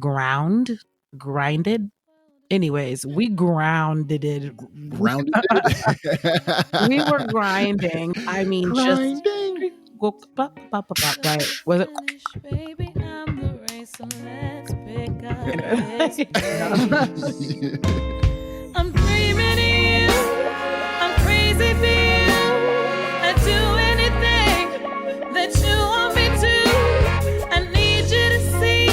grinded. Anyways, we grounded it. Grounded it? We were grinding. I mean, just Grinding. right? Was it? Baby, I'm the race, so let's pick up this pace. I'm dreaming of you. I'm crazy for you. I'd do anything that you want me to. I need you to see,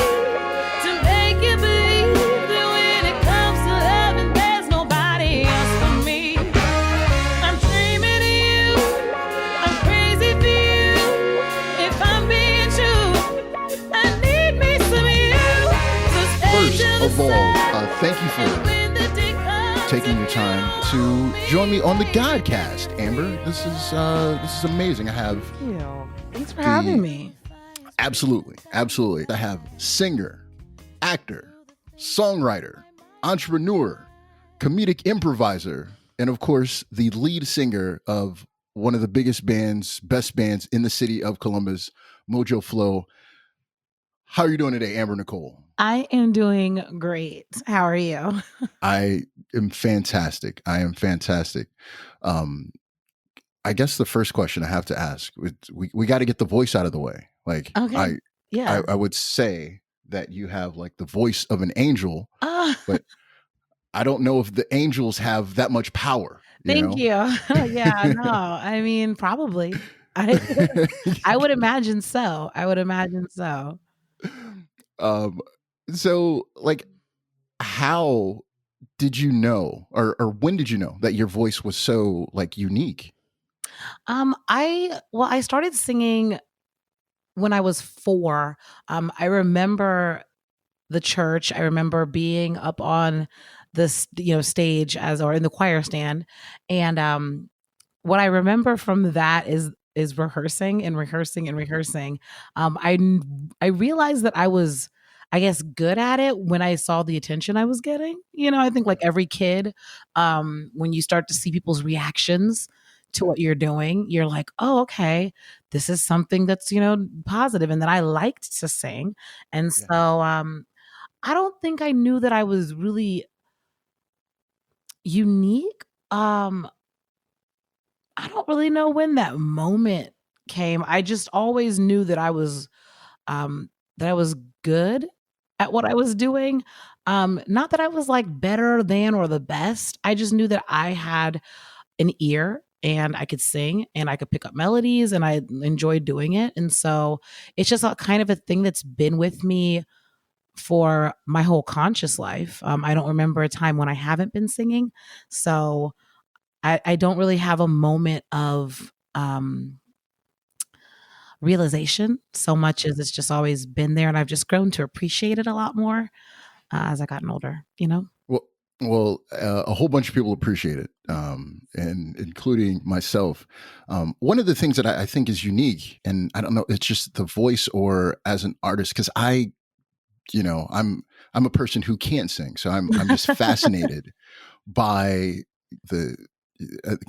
to make you believe that when it comes to loving, there's nobody else for me. I'm dreaming of you. I'm crazy for you. If I'm being true, I need me some you. So stay First till the of all, sun. thank you for taking your time to join me on the ThaGawdCast, Amber. This is amazing. I have Thanks for having me. Absolutely. I have singer, actor, songwriter, entrepreneur, comedic improviser, and of course, the lead singer of one of the biggest bands, best bands in the city of Columbus, Mojoflo. How are you doing today, Amber Knicole? I am doing great. How are you? I am fantastic. I guess the first question I have to ask, we got to get the voice out of the way. Like, Okay. I would say that you have like the voice of an angel, but I don't know if the angels have that much power. Thank you. Yeah, no, I mean, probably. I would imagine so. So like, how did you know, or when did you know that your voice was so like unique? I started singing when I was 4. I remember the church. I remember being up on this, stage or in the choir stand. And what I remember from that is rehearsing and rehearsing and rehearsing. I realized that I was, I guess, good at it when I saw the attention I was getting. I think like every kid, when you start to see people's reactions to what you're doing, you're like, oh, okay, this is something that's, positive, and that I liked to sing. And so I don't think I knew that I was really unique. I don't really know when that moment came. I just always knew that I was good at what I was doing. Not that I was like better than or the best. I just knew that I had an ear and I could sing and I could pick up melodies and I enjoyed doing it. And so it's just a kind of a thing that's been with me for my whole conscious life. I don't remember a time when I haven't been singing. So I don't really have a moment of realization so much as it's just always been there. And I've just grown to appreciate it a lot more as I gotten older, Well, a whole bunch of people appreciate it, and including myself. One of the things that I think is unique, and I don't know, it's just the voice or as an artist, because I'm a person who can't sing, so I'm just fascinated by the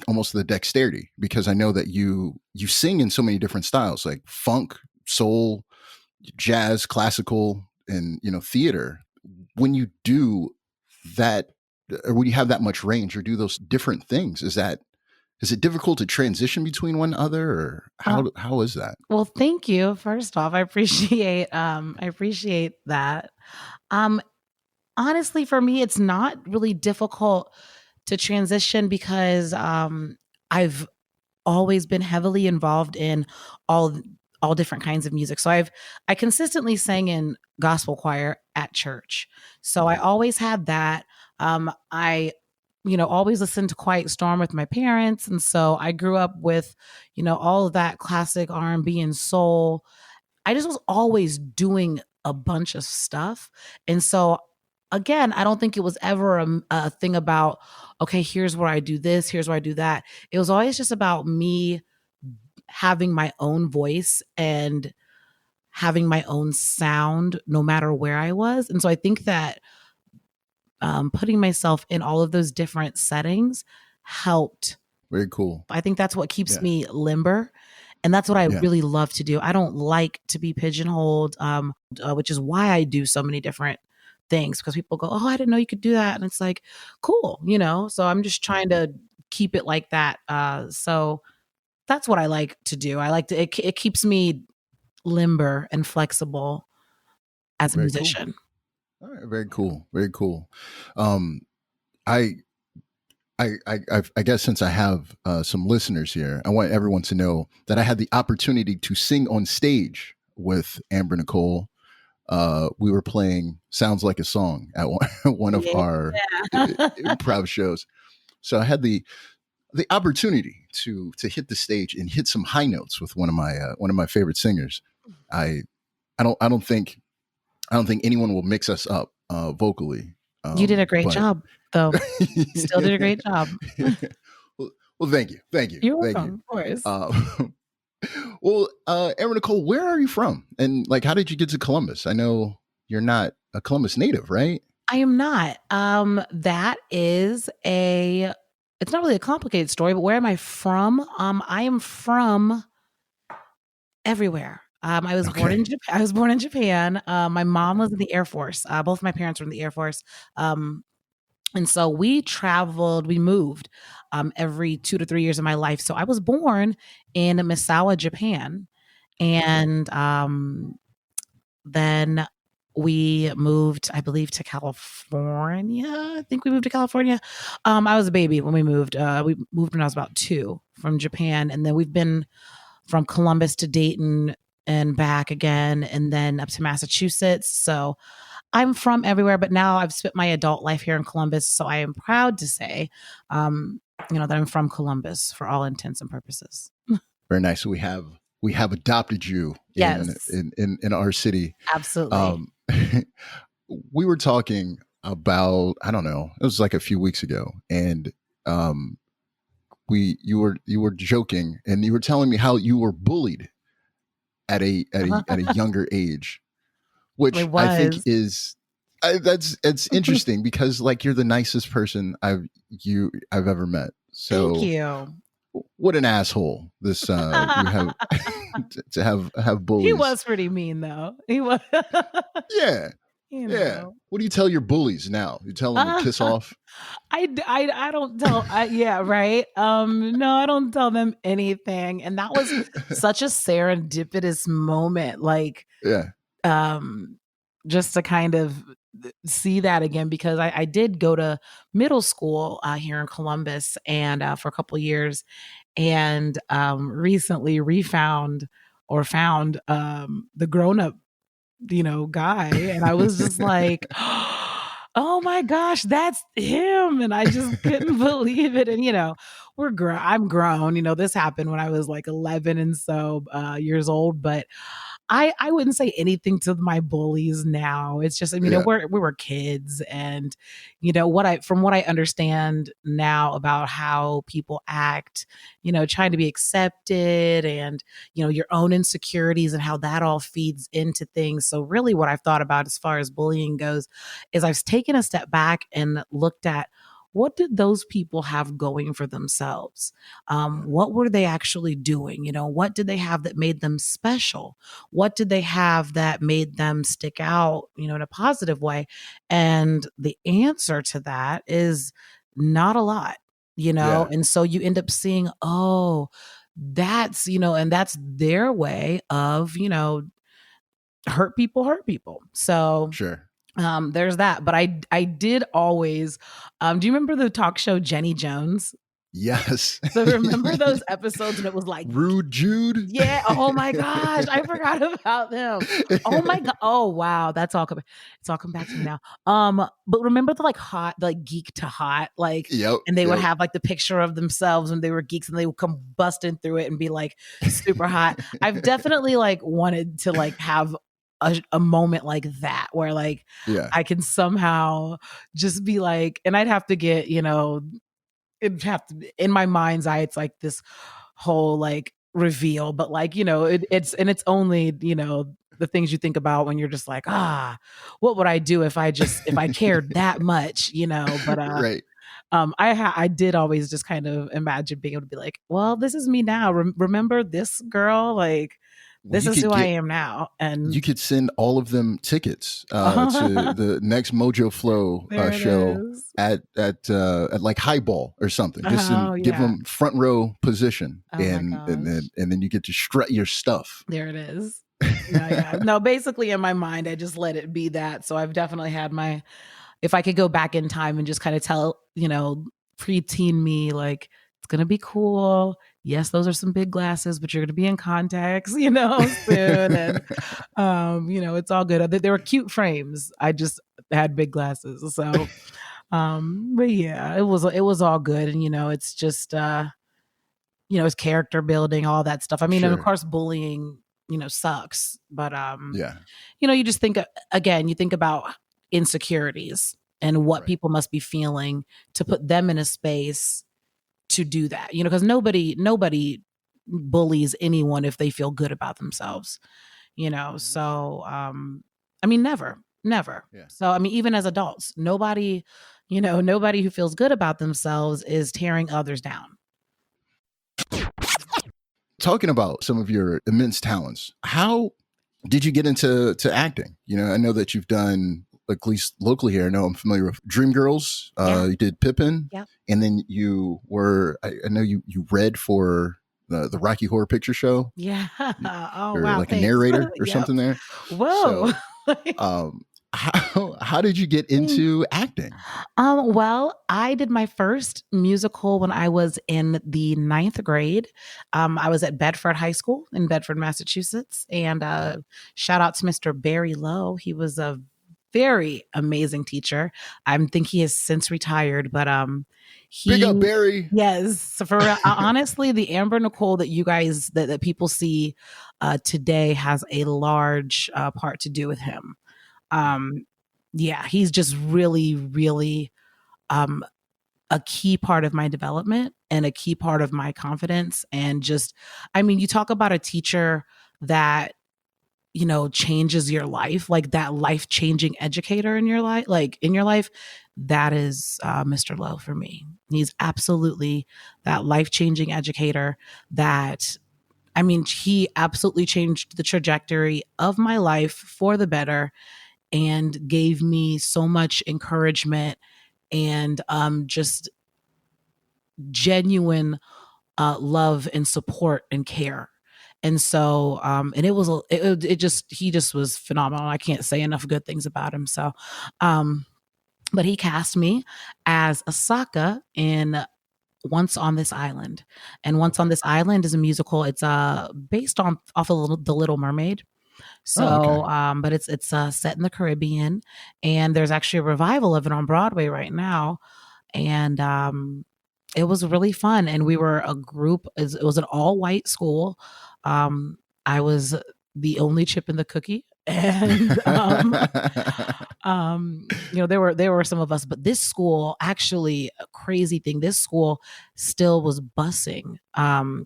almost the dexterity, because I know that you sing in so many different styles, like funk, soul, jazz, classical, and theater. When you do that, or when you have that much range or do those different things, is it difficult to transition between one other, or how is that? Well, thank you. First off, I appreciate that. Honestly, for me, it's not really difficult to transition because I've always been heavily involved in all different kinds of music. So I consistently sang in gospel choir at church. So I always had that. I always listened to Quiet Storm with my parents. And so I grew up with, all of that classic R&B and soul. I just was always doing a bunch of stuff. And so again, I don't think it was ever a thing about, okay, here's where I do this, here's where I do that. It was always just about me having my own voice and having my own sound no matter where I was. And so I think that putting myself in all of those different settings helped. Very cool. I think that's what keeps me limber. And that's what I really love to do. I don't like to be pigeonholed, which is why I do so many different things because people go, oh, I didn't know you could do that. And it's like, cool, so I'm just trying to keep it like that. So that's what I like to do. I like to, it keeps me limber and flexible as a Very cool. musician. All right, very cool. Very cool. Um, I, I guess since I have some listeners here, I want everyone to know that I had the opportunity to sing on stage with Amber Knicole. We were playing "Sounds Like a Song" at one of our improv shows. So I had the opportunity to hit the stage and hit some high notes with one of my favorite singers. I don't think anyone will mix us up vocally. You did a great job, though. Still did a great job. well, thank you. You're welcome, of course. Well, Amber Knicole, where are you from? And like, how did you get to Columbus? I know you're not a Columbus native, right? I am not. It's not really a complicated story, but where am I from? I am from everywhere. I was born in Japan. I was born in Japan. My mom was in the Air Force. Both my parents were in the Air Force. And so we moved every 2 to 3 years of my life. So I was born in Misawa, Japan. And then we moved, I believe, to California. I think we moved to California. I was a baby when we moved. We moved when I was about 2 from Japan. And then we've been from Columbus to Dayton and back again, and then up to Massachusetts. So I'm from everywhere, but now I've spent my adult life here in Columbus. So I am proud to say, that I'm from Columbus for all intents and purposes. Very nice. So we have adopted you in our city. Absolutely. We were talking about, I don't know, it was like a few weeks ago, and you were joking, and you were telling me how you were bullied at a younger age, which I think is that's interesting because like you're the nicest person I've ever met. So thank you. What an asshole this you have to have bullies. He was pretty mean though. He was. Yeah. Yeah. What do you tell your bullies now? You tell them to kiss off? I don't tell. Yeah, right. No, I don't tell them anything. And that was such a serendipitous moment. Like, just to kind of see that again, because I did go to middle school here in Columbus and for a couple of years, and recently found the grown up guy, and I was just like, oh my gosh, that's him. And I just couldn't believe it. And I'm grown, this happened when I was like 11 and so years old, but I wouldn't say anything to my bullies now. It's just, we were kids, and from what I understand now about how people act, trying to be accepted, and your own insecurities and how that all feeds into things. So really what I've thought about as far as bullying goes is I've taken a step back and looked at, what did those people have going for themselves? What were they actually doing? What did they have that made them special? What did they have that made them stick out, in a positive way? And the answer to that is not a lot, And so you end up seeing, oh, that's, and that's their way of, hurt people. So sure. There's that. But I did always, do you remember the talk show Jenny Jones? Yes. So remember those episodes, and it was like Rude Jude? Yeah. Oh my gosh. I forgot about them. Oh my God. Oh wow. It's all come back to me now. But remember the geek to hot, and they would have like the picture of themselves when they were geeks, and they would come busting through it and be like super hot. I've definitely wanted to have a moment like that where I can somehow just be and I'd have to get, it'd have to, in my mind's eye, it's like this whole reveal, but it's only, the things you think about when you're just what would I do if I cared that much, but, right. I did always just kind of imagine being able to be well, this is me now. Remember this girl? Well, This you is could who I get am now. you And could send all of them tickets to the next Mojoflo there it show is. at like Highball or something. Just Oh give yeah. them front row position, Oh my and gosh. then you get to strut your stuff. There it is. Yeah, yeah. No, basically in my mind, I just let it be that. So I've definitely had my, if I could go back in time and just kind of tell, preteen me, like, it's going to be cool. Yes, those are some big glasses, but you're going to be in contacts, soon. And, it's all good. They were cute frames. I just had big glasses. So, but yeah, it was all good. And, it's just, it's character building, all that stuff. I mean, and of Sure. course, bullying, sucks. But Yeah. you just think again, you think about insecurities and what Right. people must be feeling to put them in a space to do that. Because nobody bullies anyone if they feel good about themselves. That's true. So I mean, never. Yeah. So I mean, even as adults, nobody who feels good about themselves is tearing others down. Talking about some of your immense talents, how did you get into acting? I know that you've done, at least locally here. I know I'm familiar with Dreamgirls. Yeah. You did Pippin, Yep. and then you were. I know you read for the Rocky Horror Picture Show. Yeah. Oh You're wow. like a Thanks. narrator or Yep. something there. Whoa. So, how did you get into acting? Well, I did my first musical when I was in the ninth grade. I was at Bedford High School in Bedford, Massachusetts. And shout out to Mr. Barry Lowe. He was a very amazing teacher. I think he has since retired, but Big up, he Barry. yes, so for honestly, the Amber Knicole that you guys that people see today has a large part to do with him. Yeah, he's just really, really um, a key part of my development and a key part of my confidence. And just, I mean, you talk about a teacher that, changes your life, like that life changing educator in your life, that is Mr. Lowe for me. He's absolutely that life changing educator that, I mean, he absolutely changed the trajectory of my life for the better and gave me so much encouragement and just genuine love and support and care. And so, and he just was phenomenal. I can't say enough good things about him. So, but he cast me as Asaka in Once on This Island. And Once on This Island is a musical. It's based off of The Little Mermaid. Oh, okay. So, but it's set in the Caribbean, and there's actually a revival of it on Broadway right now. And it was really fun. And we were a group. It was an all white school. I was the only chip in the cookie, and there were some of us, but this school, actually, a crazy thing, this school still was busing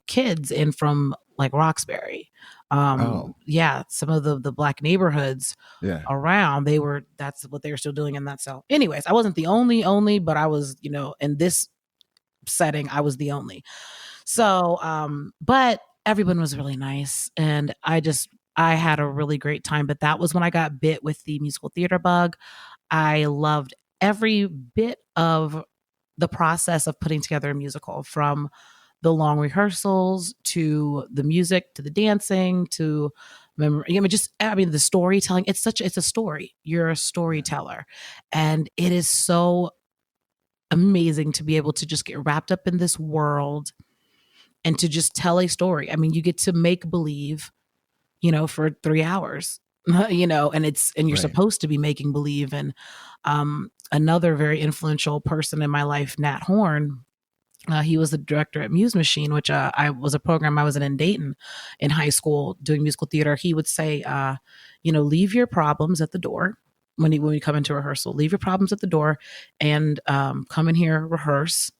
kids in from like Roxbury. Oh, Yeah, some of the black neighborhoods yeah. around, that's what they were still doing in that. So anyways, I wasn't the only, but I was, in this setting, I was the only. So but everyone was really nice, and I had a really great time. But that was when I got bit with the musical theater bug. I loved every bit of the process of putting together a musical, from the long rehearsals to the music to the dancing to memory. The storytelling. It's a story. You're a storyteller, and it is so amazing to be able to just get wrapped up in this world and to just tell a story. I mean, you get to make believe, for 3 hours, and you're Right. supposed to be making believe. And another very influential person in my life, Nat Horn, he was the director at Muse Machine, which I was a program I was in Dayton in high school doing musical theater. He would say, leave your problems at the door when we come into rehearsal. Leave your problems at the door and come in here, rehearse.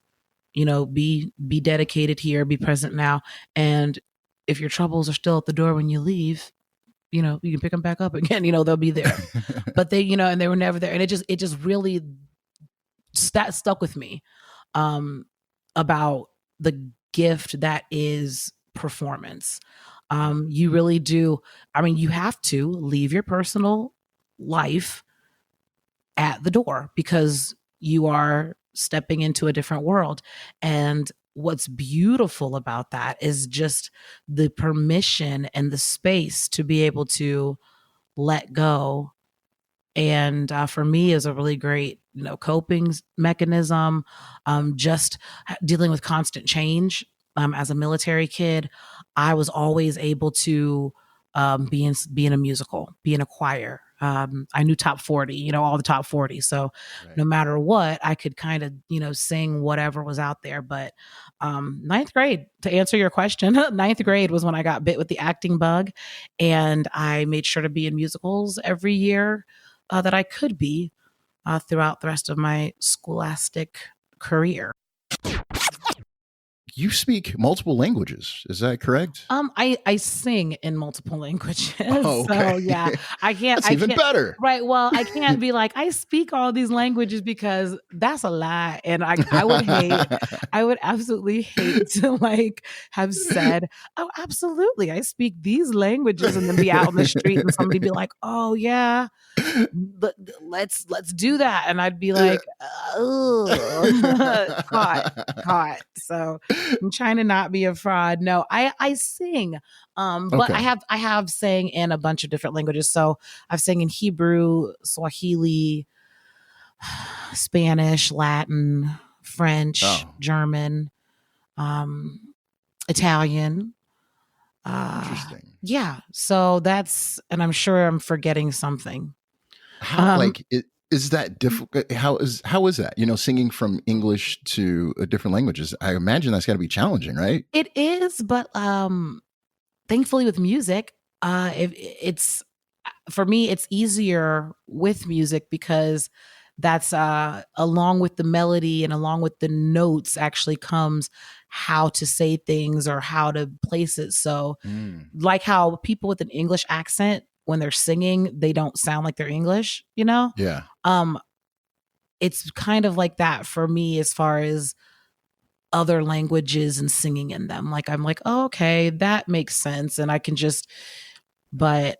Be dedicated here, be present now. And if your troubles are still at the door when you leave, you can pick them back up again. They'll be there. But they, and they were never there. And it just really stuck with me. About the gift that is performance. You really do. I mean, you have to leave your personal life at the door because you are stepping into a different world. And what's beautiful about that is just the permission and the space to be able to let go. And for me is a really great coping mechanism. Just dealing with constant change. As a military kid, I was always able to be in a musical, be in a choir. I knew top 40, all the top 40. So Right. no matter what, I could kind of, sing whatever was out there. But ninth grade, to answer your question, ninth grade was when I got bit with the acting bug. And I made sure to be in musicals every year that I could be throughout the rest of my scholastic career. You speak multiple languages, is that correct? I sing in multiple languages. Oh, okay. So yeah, That's even better. Right. Well, I can't be like, I speak all these languages because that's a lie. And I would absolutely hate to like have said, oh, absolutely. I speak these languages and then be out on the street and somebody be like, oh yeah, let's do that. And I'd be like, oh, caught. So I'm trying to not be a fraud. No, I sing. But Okay. I have sang in a bunch of different languages. So I've sang in Hebrew, Swahili, Spanish, Latin, French, German, Italian. Interesting. Yeah. So and I'm sure I'm forgetting something. How is that difficult? How is that? Singing from English to different languages. I imagine that's got to be challenging, right? It is, but thankfully with music, it's for me, it's easier with music because that's along with the melody and along with the notes actually comes how to say things or how to place it. So like how people with an English accent, when they're singing, they don't sound like they're English, Yeah. It's kind of like that for me as far as other languages and singing in them. Like I'm like, oh, okay, that makes sense. And I can but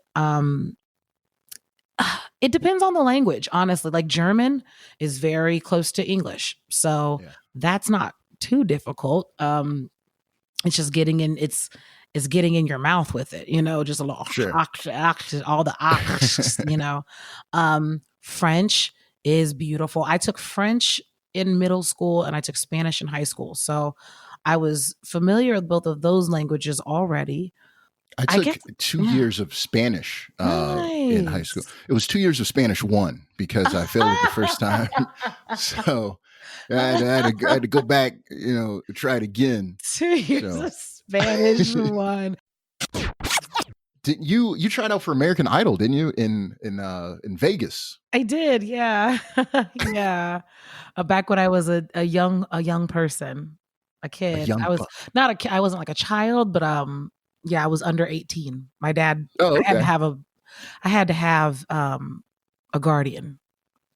it depends on the language, honestly. Like German is very close to English. So that's not too difficult. It's just getting in it's getting in your mouth with it, just a little all the French is beautiful. I took French in middle school and I took Spanish in high school. So I was familiar with both of those languages already. I took 2 years of Spanish in high school. It was 2 years of Spanish 1 because I failed it the first time. So I had to go back, try it again. 2 years of Spanish 1. Did you tried out for American Idol, didn't you? In Vegas. I did, yeah. Yeah. Back when I was a young person, a kid. I was not a kid. I wasn't like a child, but yeah, I was under 18. My dad I had to have a guardian.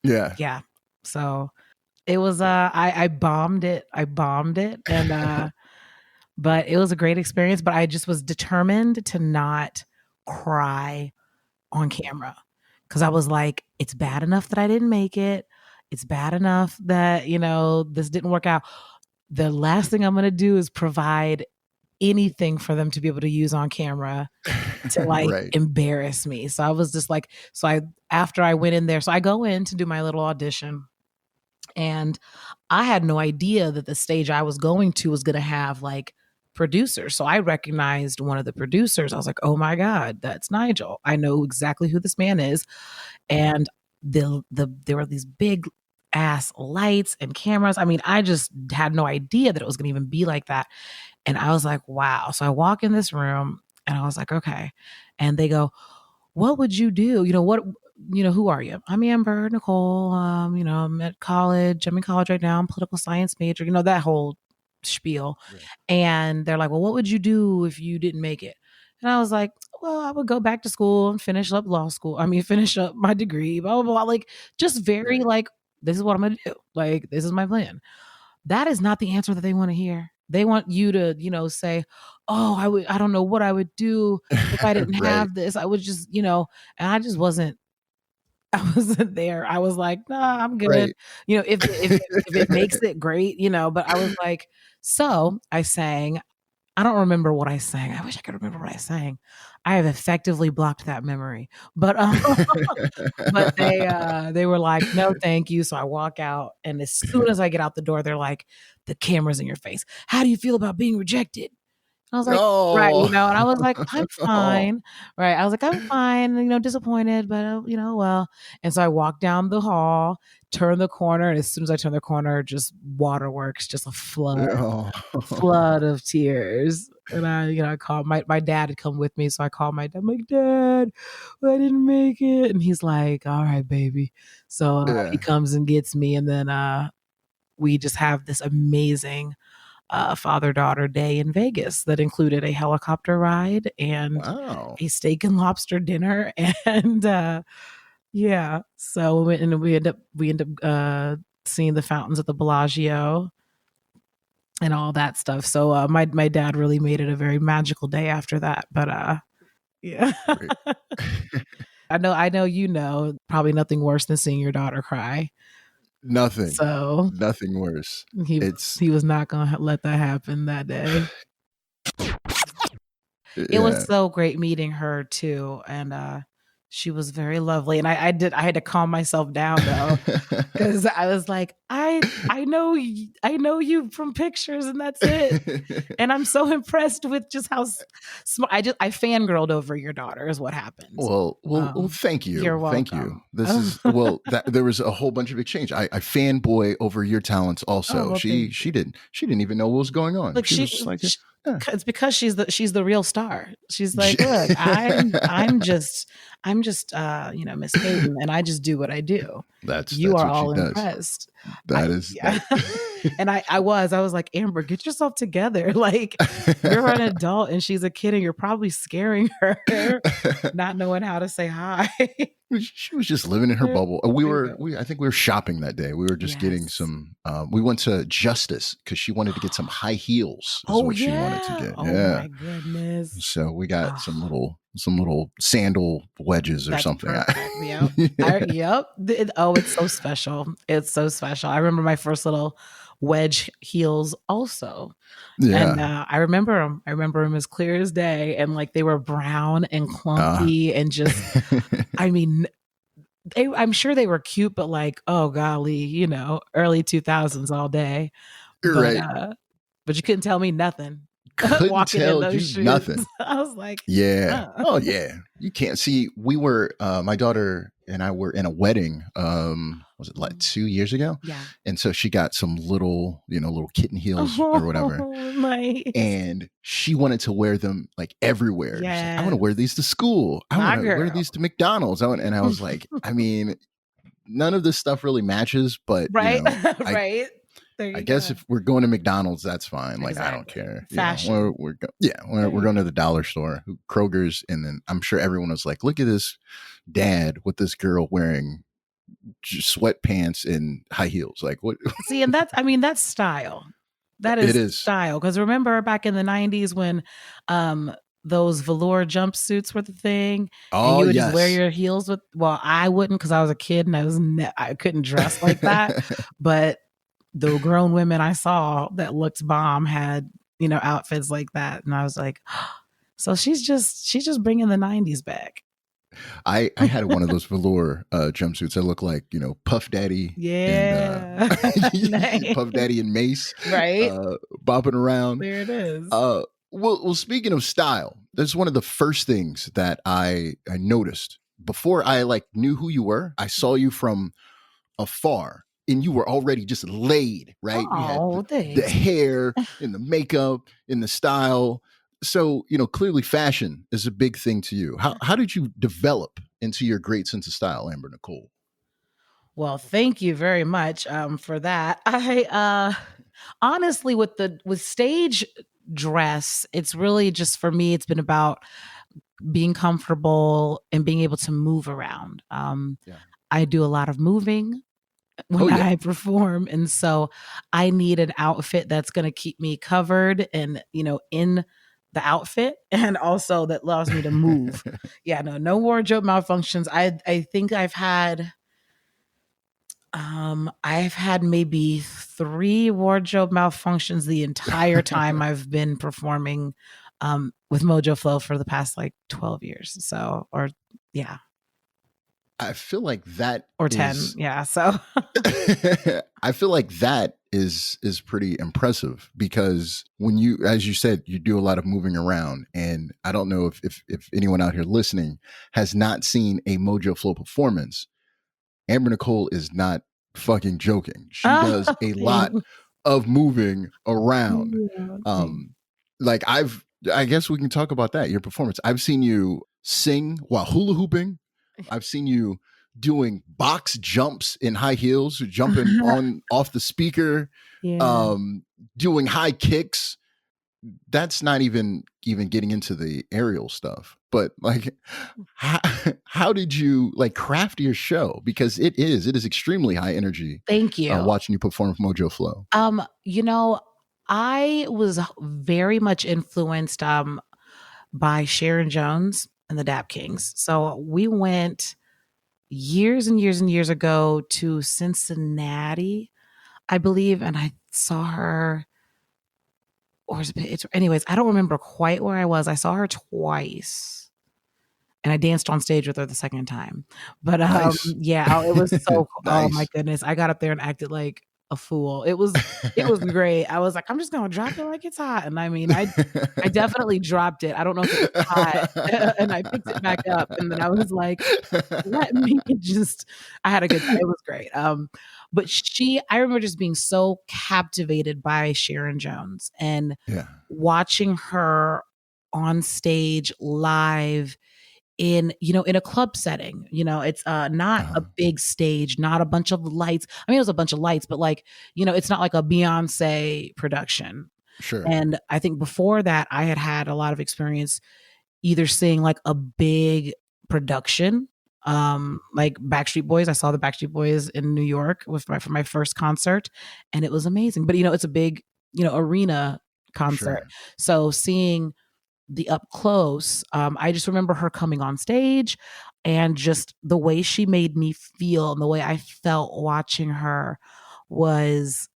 Yeah. Yeah. So it was I bombed it. And but it was a great experience, but I just was determined to not cry on camera because I was like, it's bad enough that I didn't make it. It's bad enough that, this didn't work out. The last thing I'm going to do is provide anything for them to be able to use on camera to like embarrass me. So I was just like, after I went in there, so I go in to do my little audition and I had no idea that the stage I was going to was going to have like producers. So I recognized one of the producers. I was like, oh my God, that's Nigel. I know exactly who this man is. And there were these big ass lights and cameras. I mean, I just had no idea that it was going to even be like that. And I was like, wow. So I walk in this room and I was like, okay. And they go, what would you do? Who are you? I'm Amber Knicole. I'm at college. I'm in college right now. I'm political science major, that whole spiel. Right. And they're like, well, what would you do if you didn't make it? And I was like, well, I would go back to school and finish up finish up my degree, blah, blah, blah. Like, just very like, this is what I'm going to do. Like, this is my plan. That is not the answer that they want to hear. They want you to, say, "Oh, I don't know what I would do if I didn't Right. have this. I would just, and I just wasn't I wasn't there. I was like, "Nah, I'm good." Right. If it makes it great, but I was like, so I sang. I don't remember what I sang. I wish I could remember what I sang. I have effectively blocked that memory. But but they were like, "No, thank you." So I walk out, and as soon as I get out the door, they're like, "The camera's in your face. How do you feel about being rejected?" I was like, right, Oh. and I was like, "I'm fine." Right. I was like, "I'm fine, disappointed, but well." And so I walked down the hall, turned the corner, and as soon as I turned the corner, just waterworks, just a Oh. flood of tears. And I called my dad had come with me. So I called my dad. I'm like, "Dad, I didn't make it." And he's like, "All right, baby." So he Yeah. comes and gets me. And then we just have this amazing father-daughter day in Vegas that included a helicopter ride and Wow. a steak and lobster dinner. And yeah, so we end up seeing the fountains at the Bellagio and all that stuff. So my dad really made it a very magical day after that. But yeah. Great. I know probably nothing worse than seeing your daughter cry. Nothing. So Nothing worse. he It's he was not gonna let that happen that day. It was yeah. so great meeting her too, and she was very lovely. And I had to calm myself down though, because I was like, I know you from pictures, and that's it. And I'm so impressed with just how smart. I fangirled over your daughter is what happened. Well, thank you. You're Thank you. welcome. This is there was a whole bunch of exchange. I fanboy over your talents also. Well, she didn't even know what was going on. Look, She was just like, yeah. it's because she's the real star. She's like, "Look, I'm just Miss Peyton, and I just do what I do. That's You are what she all does. impressed." That is Yeah. And I was like, "Amber, get yourself together. Like, you're an adult and she's a kid, and you're probably scaring her, not knowing how to say hi." She was just living in her bubble. I think we were shopping that day. We were just getting Yes. some. We went to Justice because she wanted to get some high heels. Is Oh what she wanted yeah. to get. Oh Yeah. my goodness. So we got Ah. some little sandal wedges or That's something. perfect. Yep. Yep. It's so special. It's so special. I remember my first little wedge heels also. And Yeah. I remember them. I remember them as clear as day. And like they were brown and clunky and just, I mean, I'm sure they were cute, but like, oh golly, early 2000s all day. You're But right. but you couldn't tell me nothing Couldn't walking in tell those you shoes. nothing. I was like, Yeah. Oh yeah. You can't see. We were my daughter and I were in a wedding. Was it like 2 years ago? yeah. And so she got some little kitten heels or whatever. Oh, nice. And she wanted to wear them like everywhere. She's like, I want to Yes. wear these to school. I My want to wear girl. these to McDonald's. And I was like, I mean, none of this stuff really matches, but Right. I Right. There you guess go. if we're going to McDonald's, that's fine. Like, I don't Exactly. care. Fashion. We're going to the dollar store, Kroger's, and then I'm sure everyone was like, "Look at this dad with this girl wearing just sweatpants and high heels." Like, what? See, and that's style. That It is is. style. Because remember back in the 90s when those velour jumpsuits were the thing, and Oh you would just wear yes. your heels with. Well, I wouldn't because I was a kid and I couldn't dress like that. But the grown women I saw that looked bomb had outfits like that, and I was like, so she's just bringing the 90s back. I had one of those velour jumpsuits that looked like Puff Daddy Yeah. and Nice. Puff Daddy and Mace, Right. bopping around. There it is. Well, speaking of style, that's one of the first things that I noticed before I knew who you were. I saw you from afar, and you were already just laid, right? You had Oh, the thanks. hair and the makeup and the style. So, clearly fashion is a big thing to you. How did you develop into your great sense of style, Amber Knicole? Well, thank you very much for that. I honestly with stage dress, it's really just for me, it's been about being comfortable and being able to move around. Yeah. I do a lot of moving Oh when yeah. I perform. And so I need an outfit that's going to keep me covered and, in the outfit and also that allows me to move. Yeah, no wardrobe malfunctions. I think I've had maybe 3 wardrobe malfunctions the entire time I've been performing with Mojoflo for the past like 12 years. So, or yeah, I feel like that or 10. is Yeah. So, I feel like that is pretty impressive because when you, as you said, you do a lot of moving around, and I don't know if anyone out here listening has not seen a Mojo Flow performance. Amber Knicole is not fucking joking. She does a lot thank of moving around. you. Um, like I guess we can talk about that. Your performance. I've seen you sing while hula hooping. I've seen you doing box jumps in high heels, jumping on off the speaker, Yeah. um, doing high kicks. That's not even getting into the aerial stuff. But like, how, how did you like craft your show? Because it is extremely high energy. Thank you. Watching you perform with Mojo Flow. You know, I was very much influenced by Sharon Jones and the Dap Kings. So we went years and years and years ago to Cincinnati, I believe, and I saw her. Or anyways, I don't remember quite where I was. I saw her twice, and I danced on stage with her the second time. But Nice. yeah, it was so. Oh my Nice. goodness, I got up there and acted like a fool. It was great. I was like, I'm just gonna drop it like it's hot, and I mean, I definitely dropped it. I don't know if it was hot, and I picked it back up, and then I was like, let me just. I had a good time. It was great. But I remember just being so captivated by Sharon Jones and Yeah. watching her on stage live in a club setting. It's not a Uh-huh. big stage, not a bunch of lights. I mean, it was a bunch of lights, but like, it's not like a Beyonce production. Sure. And I think before that I had a lot of experience either seeing like a big production, like Backstreet Boys. I saw the Backstreet Boys in New York for my first concert, and it was amazing. But it's a big, arena concert. Sure. So seeing the up close, I just remember her coming on stage and just the way she made me feel and the way I felt watching her was,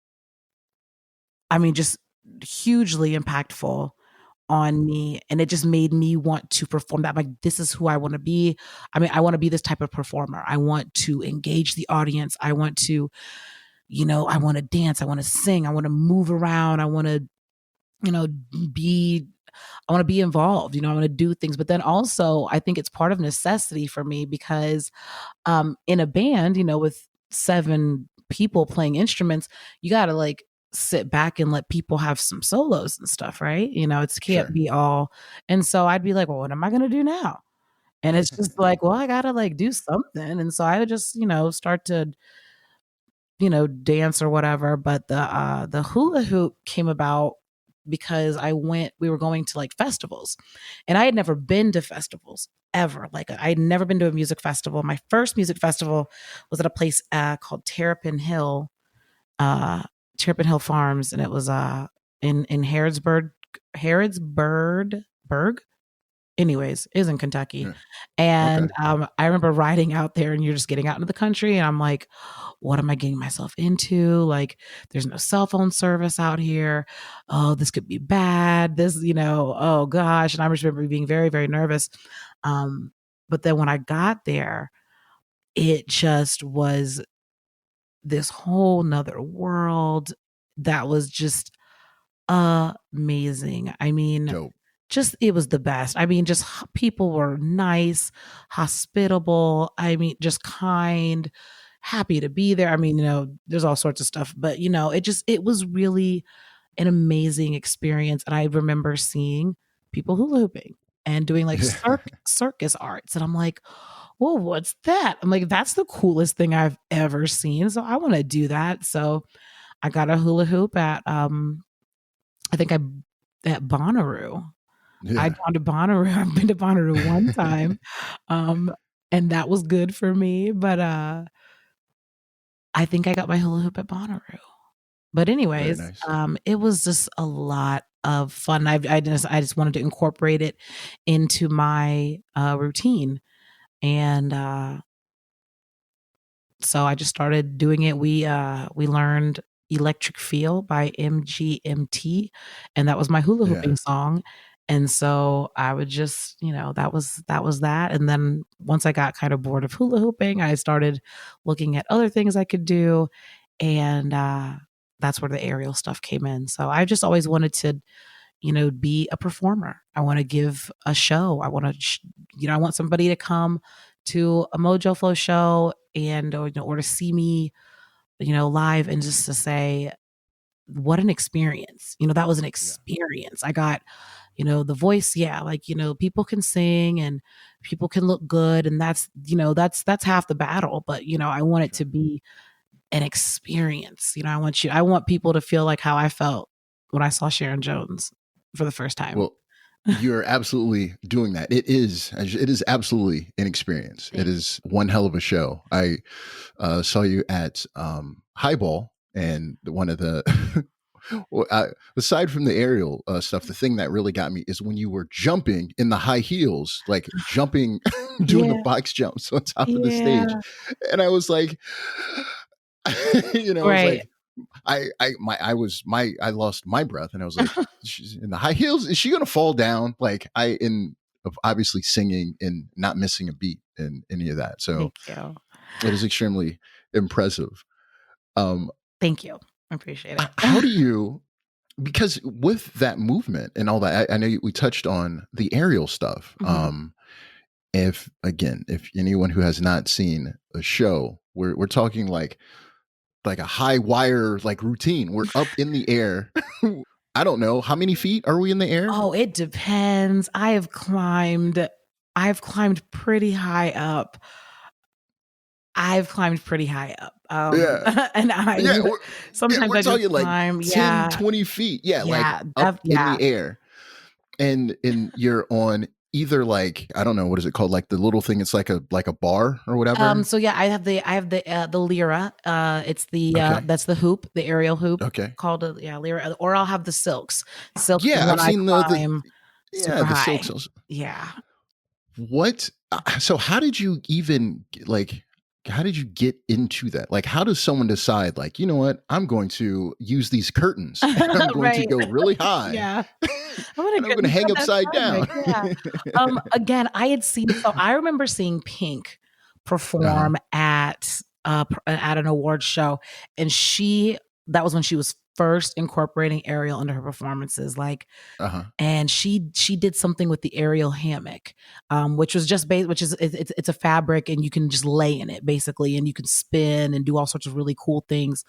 I mean, just hugely impactful on me, and it just made me want to perform that. I'm like, this is who I want to be. I mean, I want to be this type of performer. I want to engage the audience. I want to, I want to dance. I want to sing. I want to move around. I want to, you know, be I want to be involved, I want to do things. But then also I think it's part of necessity for me because in a band, with 7 people playing instruments, you got to like sit back and let people have some solos and stuff, right? It can't Sure. be all. And so I'd be like, well, what am I going to do now? And it's just like, well, I got to like do something. And so I would just, start to, dance or whatever. But the hula hoop came about because we were going to like festivals, and I had never been to festivals ever. Like I had never been to a music festival. My first music festival was at a place called uh, Terrapin Hill Farms, and it was in Harrodsburg. Anyways, is in Kentucky. Yeah. And Okay. I remember riding out there, and you're just getting out into the country, and I'm like, what am I getting myself into? Like, there's no cell phone service out here. Oh, this could be bad. Oh gosh. And I just remember being very, very nervous. But then when I got there, it just was this whole nother world that was just amazing. I mean, Dope. just it was the best. I mean, just people were nice, hospitable. I mean, just kind, happy to be there. I mean, there's all sorts of stuff, but it was really an amazing experience. And I remember seeing people hula hooping and doing like Yeah. circus arts. And I'm like, whoa, what's that? I'm like, that's the coolest thing I've ever seen. So I want to do that. So I got a hula hoop I think at Bonnaroo. Yeah. I'd gone to Bonnaroo. I've been to Bonnaroo one time. Um, and that was good for me. But I think I got my hula hoop at Bonnaroo. But Very anyways, nice. it was just a lot of fun. I just wanted to incorporate it into my routine, and so I just started doing it. We learned Electric Feel by MGMT, and that was my hula Yeah. hooping song. And so I would just, that was that. And then once I got kind of bored of hula hooping, I started looking at other things I could do, and that's where the aerial stuff came in. So I just always wanted to, be a performer. I want to give a show. I want to, I want somebody to come to a Mojoflo show and or to see me, live, and just to say what an experience. That was an Yeah. experience. I got, the voice, yeah, like, people can sing and people can look good, and that's half the battle, but I want it to Sure. be an experience. I want people to feel like how I felt when I saw Sharon Jones for the first time. Well, you're absolutely doing that. It is absolutely an experience. It is one hell of a show. I saw you at Highball, and one of the well, aside from the aerial stuff, the thing that really got me is when you were jumping in the high heels, like jumping, doing the Yeah, box jumps on top of the stage, yeah, and I was like, I was right. like, I lost my breath, and I was like, she's in the high heels. Is she going to fall down? Like obviously singing and not missing a beat and any of that. So Thank you. it is extremely impressive. Um, Thank you. I appreciate it. how do you, because with that movement and all that, I know we touched on the aerial stuff. Mhm. If anyone who has not seen a show, we're talking like a high wire like routine. We're up in the air. I don't know how many feet are we in the air. Oh, it depends. I've climbed pretty high up. I've climbed pretty high up. Yeah, And yeah, sometimes we're I just talking like climb. 10, Yeah. 20 feet. Yeah, like Yeah. up in Yeah. the air. And you're on either, like, I don't know, what is it called, like the little thing, it's like a bar or whatever. So yeah, I have the lyra. It's the Okay. that's the hoop, the aerial hoop Okay. called lyra, or I'll have the silks. Silks is Yeah, when I've I seen climb super the high. silks. Yeah. What? So how did you even like? How did you get into that? Like, how does someone decide? Like, you know what? I'm going to use these curtains, and I'm going to Right. go really high, Yeah. I'm gonna and I'm get going to into hang that upside down. fabric. Yeah. Again, I remember seeing Pink Uh-huh. perform at an award show, and that was when she was first incorporating aerial into her performances. Like, Uh-huh. and she did something with the aerial hammock, which was just which is it's a fabric, and you can just lay in it basically, and you can spin and do all sorts of really cool things.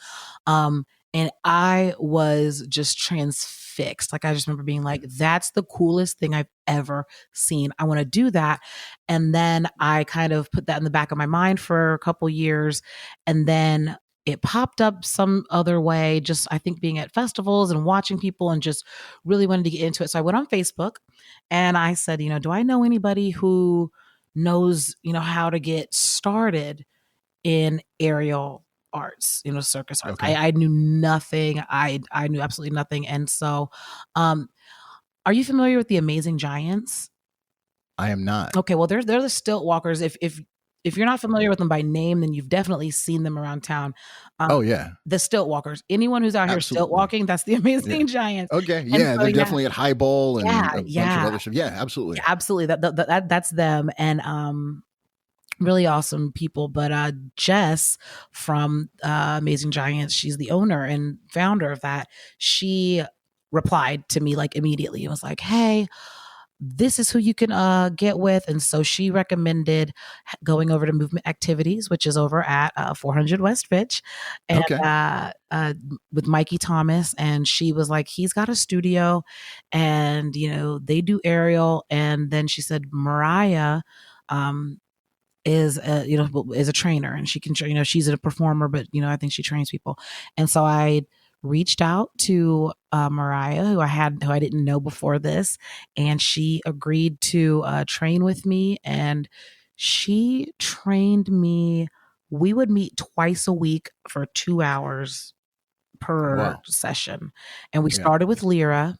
um and I was just transfixed. Like, I just remember being like, that's the coolest thing I've ever seen. I want to do that. And then I kind of put that in the back of my mind for a couple years, and then it popped up some other way, just I think being at festivals and watching people, and just really wanted to get into it. So I went on Facebook, and I said, do I know anybody who knows, how to get started in aerial arts, circus arts? I, Okay. I knew nothing. I knew absolutely nothing. And so, um, are you familiar with the Amazing Giants? I am not. Okay, well, they're the stilt walkers. If you're not familiar with them by name, then you've definitely seen them around town. Um, Oh yeah, the stilt walkers. Anyone who's out here stilt absolutely. walking, that's the Yeah. Amazing Giants. Okay. And Yeah, so, they're yeah, definitely at Highball and yeah, a bunch of yeah, other stuff. Yeah, absolutely. yeah, absolutely. That's them. And really awesome people. But Jess from Amazing Giants, she's the owner and founder of that. She replied to me like immediately and was like, "Hey, this is who you can get with." And so she recommended going over to Movement Activities, which is over at 400 West Fitch, and Okay. with Mikey Thomas. And she was like, he's got a studio, and they do aerial. And then she said Mariah is a trainer, and she can she's a performer, but I think she trains people. And so I reached out to Mariah, who I didn't know before this, and she agreed to train with me, and she trained me we would meet twice a week for 2 hours per Wow. session. And we Yeah. started with Lyra,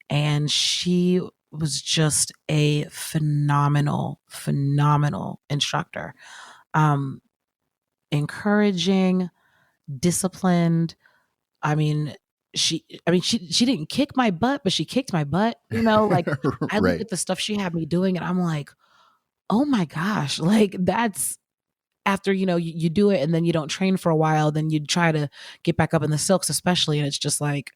and she was just a phenomenal, phenomenal instructor. Um, Encouraging, disciplined. I mean, she didn't kick my butt, but she kicked my butt. Like I look Right. at the stuff she had me doing, and I'm like, oh my gosh, like that's after you do it and then you don't train for a while, then you try to get back up in the silks, especially, and it's just like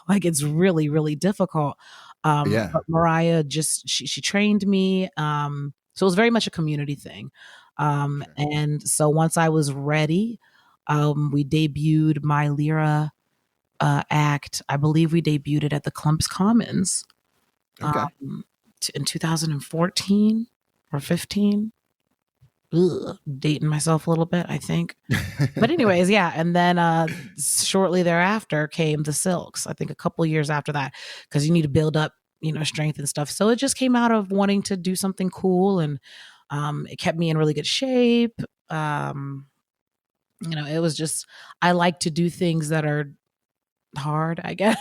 like it's really really difficult. Yeah. But Mariah just she trained me, so it was very much a community thing. Sure. And so once I was ready, we debuted my Lyra act. I believe we debuted it at the Clumps Commons Okay. in 2014 or 15. Ugh, dating myself a little bit, I think. But anyways, yeah. And then shortly thereafter came the silks. I think a couple years after that, because you need to build up, strength and stuff. So it just came out of wanting to do something cool, and it kept me in really good shape. It was just I like to do things that are hard, I guess.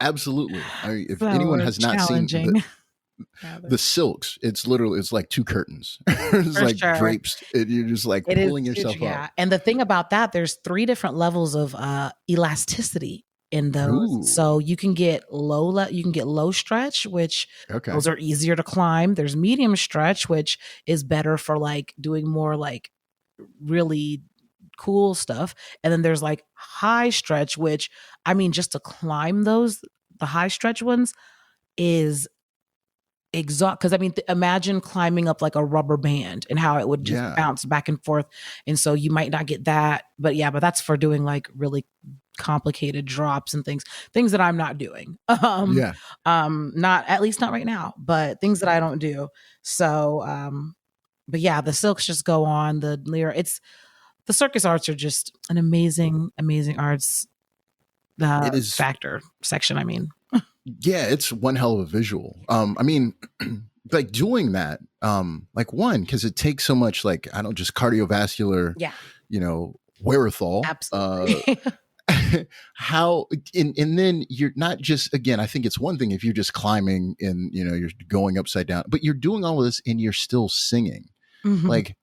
Absolutely. I mean, if So anyone or has not seen challenging. the silks, it's like two curtains. It's For like sure. drapes, and you're just like It is, pulling yourself up. yeah. And the thing about that, there's 3 different levels of elasticity in those. Ooh. So you can get low stretch, which Okay. those are easier to climb. There's medium stretch, which is better for like doing more like really cool stuff. And then there's like high stretch, which I mean, just to climb those, the high stretch ones is exhaust, because I mean, imagine climbing up like a rubber band and how it would just Yeah. bounce back and forth. And so you might not get that, but yeah, but that's for doing like really complicated drops and things that I'm not doing. Yeah. Not, at least not right now, but things that I don't do. So but yeah, the silks just go on the Lyra. It's the circus arts are just an amazing, amazing arts It is. factor section. I mean, Yeah, it's one hell of a visual. I mean, like doing that, like one, because it takes so much, like, I don't just cardiovascular, yeah, wherewithal. absolutely. How, and then you're not just, again, I think it's one thing if you're just climbing and, you're going upside down, but you're doing all of this and you're still singing. Mhm. Like,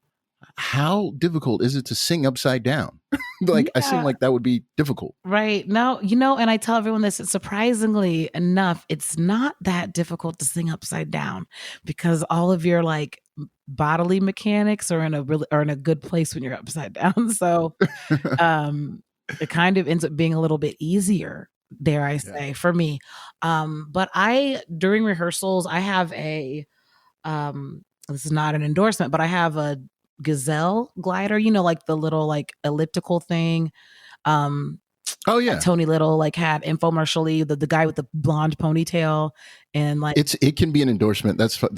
how difficult is it to sing upside down? Like, I seem Yeah. like that would be difficult. Right. No, and I tell everyone this, surprisingly enough, it's not that difficult to sing upside down because all of your like bodily mechanics are in a good place when you're upside down. So it kind of ends up being a little bit easier, dare I say, for me. But during rehearsals, I have this is not an endorsement, but I have a Gazelle glider, like the little like elliptical thing. Oh yeah, Tony Little like had infomercially, the guy with the blonde ponytail, and like it can be an endorsement. That's the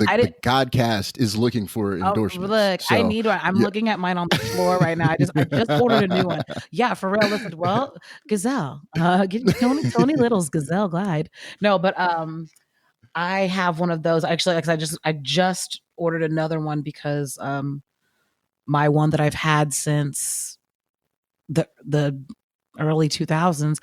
ThaGawdCast is looking for endorsements. Look, so, I need one. I'm looking at mine on the floor right now. I just ordered a new one. Yeah, for real. Listen, well, Gazelle, get Tony Little's Gazelle glide. No, but I have one of those actually because I just ordered another one because my one that I've had since the early 2000s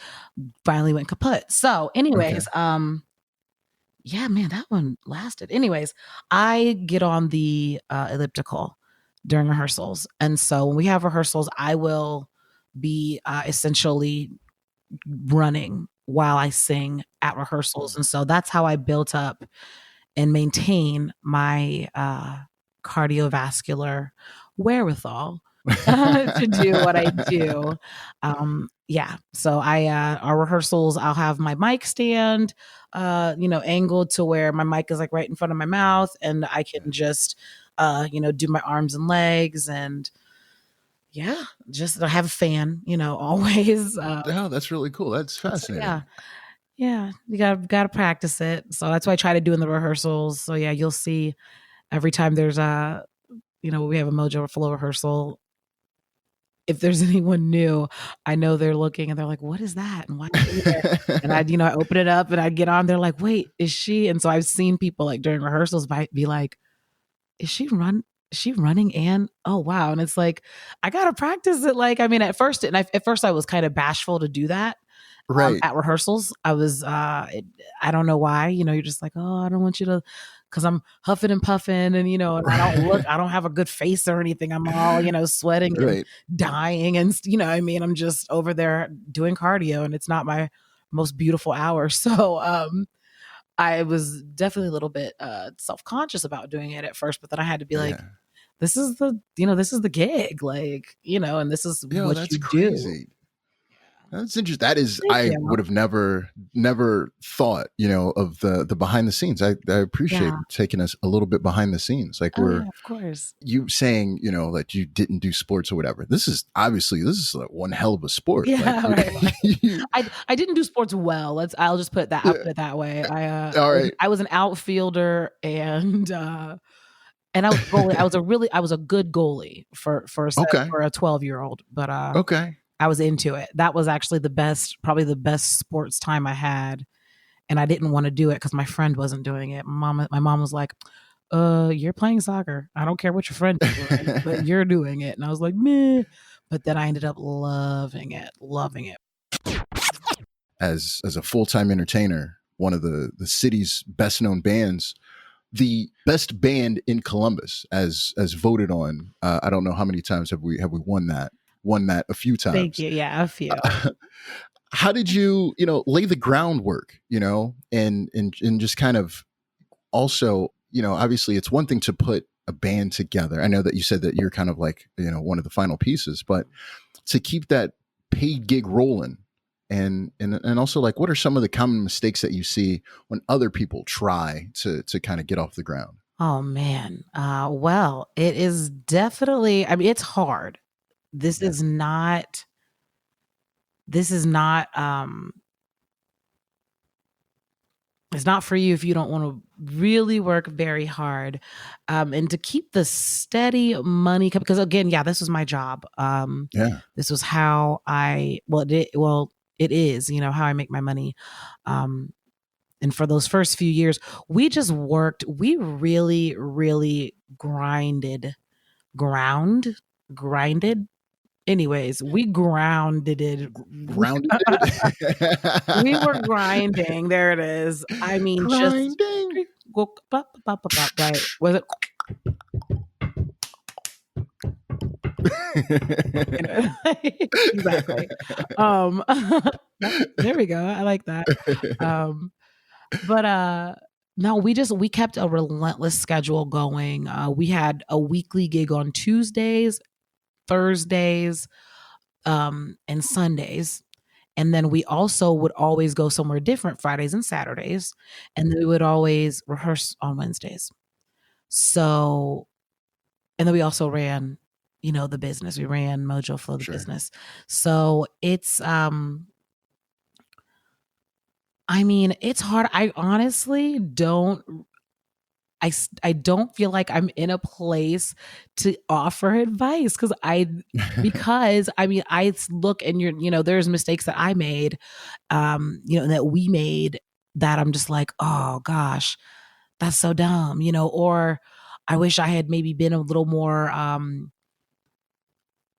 finally went kaput. So anyways, yeah, man, that one lasted. Anyways, I get on the elliptical during rehearsals. And so when we have rehearsals, I will be essentially running while I sing at rehearsals. And so that's how I built up and maintain my cardiovascular wherewithal to do what I do. Yeah. So our rehearsals, I'll have my mic stand, angled to where my mic is like right in front of my mouth, and I can just, do my arms and legs, and yeah, just I have a fan, always. Oh, that's really cool. That's fascinating. So yeah, you gotta practice it. So that's what I try to do in the rehearsals. So yeah, you'll see every time there's we have a Mojoflo rehearsal. If there's anyone new, I know they're looking and they're like, "What is that?" And why is it there? And I open it up and I get on. They're like, "Wait, is she?" And so I've seen people like during rehearsals be like, "Is she is she running and oh wow. And it's like, I gotta practice it. Like, I mean, at first I was kind of bashful to do that. Right. At rehearsals, I was, I don't know why, you're just like, oh, I don't want you to, cause I'm huffing and puffing and, and I don't have a good face or anything. I'm all, sweating and Right. dying and, I mean, I'm just over there doing cardio and it's not my most beautiful hour. So, I was definitely a little bit self-conscious about doing it at first, but then I had to be like, Yeah. this is the gig, like, and this is Yo, what that's you do. crazy. That's interesting. That is, Thank I you. would have never thought, of the behind the scenes. I appreciate Yeah. taking us a little bit behind the scenes. Like Oh yeah, of course. you saying, that you didn't do sports or whatever. This is like one hell of a sport. Like, Yeah, right. you- I didn't do sports well. I'll just put it that I'll put it that way. all right. I was an outfielder and I was a goalie. I was a good goalie Okay. for a 12-year-old, but Okay. I was into it. That was actually probably the best sports time I had. And I didn't want to do it because my friend wasn't doing it. My mom was like, you're playing soccer. I don't care what your friend is doing, but you're doing it. And I was like, meh. But then I ended up loving it. As a full-time entertainer, one of the city's best known bands, the best band in Columbus, as voted on. I don't know how many times have we won that a few times. Thank you. Yeah, a few. How did you lay the groundwork, and just kind of also, obviously it's one thing to put a band together. I know that you said that you're kind of like, one of the final pieces, but to keep that paid gig rolling and also, like, what are some of the common mistakes that you see when other people try to kind of get off the ground? Oh man. Well, it is definitely, I mean, it's hard. This Yeah. is not it's not for you if you don't want to really work very hard. And to keep the steady money, because again, yeah, this was my job. Yeah. This was how it is, how I make my money. And for those first few years, we just worked, we really, really grinded. Anyways, we grounded it. Grounded. We were grinding. There it is. I mean, Grinding. right. Was it? Exactly. There we go. I like that. But no, we kept a relentless schedule going. We had a weekly gig on Tuesdays, Thursdays, and Sundays. And then we also would always go somewhere different Fridays and Saturdays. And then we would always rehearse on Wednesdays. So, and then we also ran, the business. We ran Mojoflo, the Sure. business. So it's, I mean, it's hard. I honestly I don't feel like I'm in a place to offer advice because I mean, I look and there's mistakes that I made, that we made that I'm just like, oh gosh, that's so dumb, or I wish I had maybe been a little more,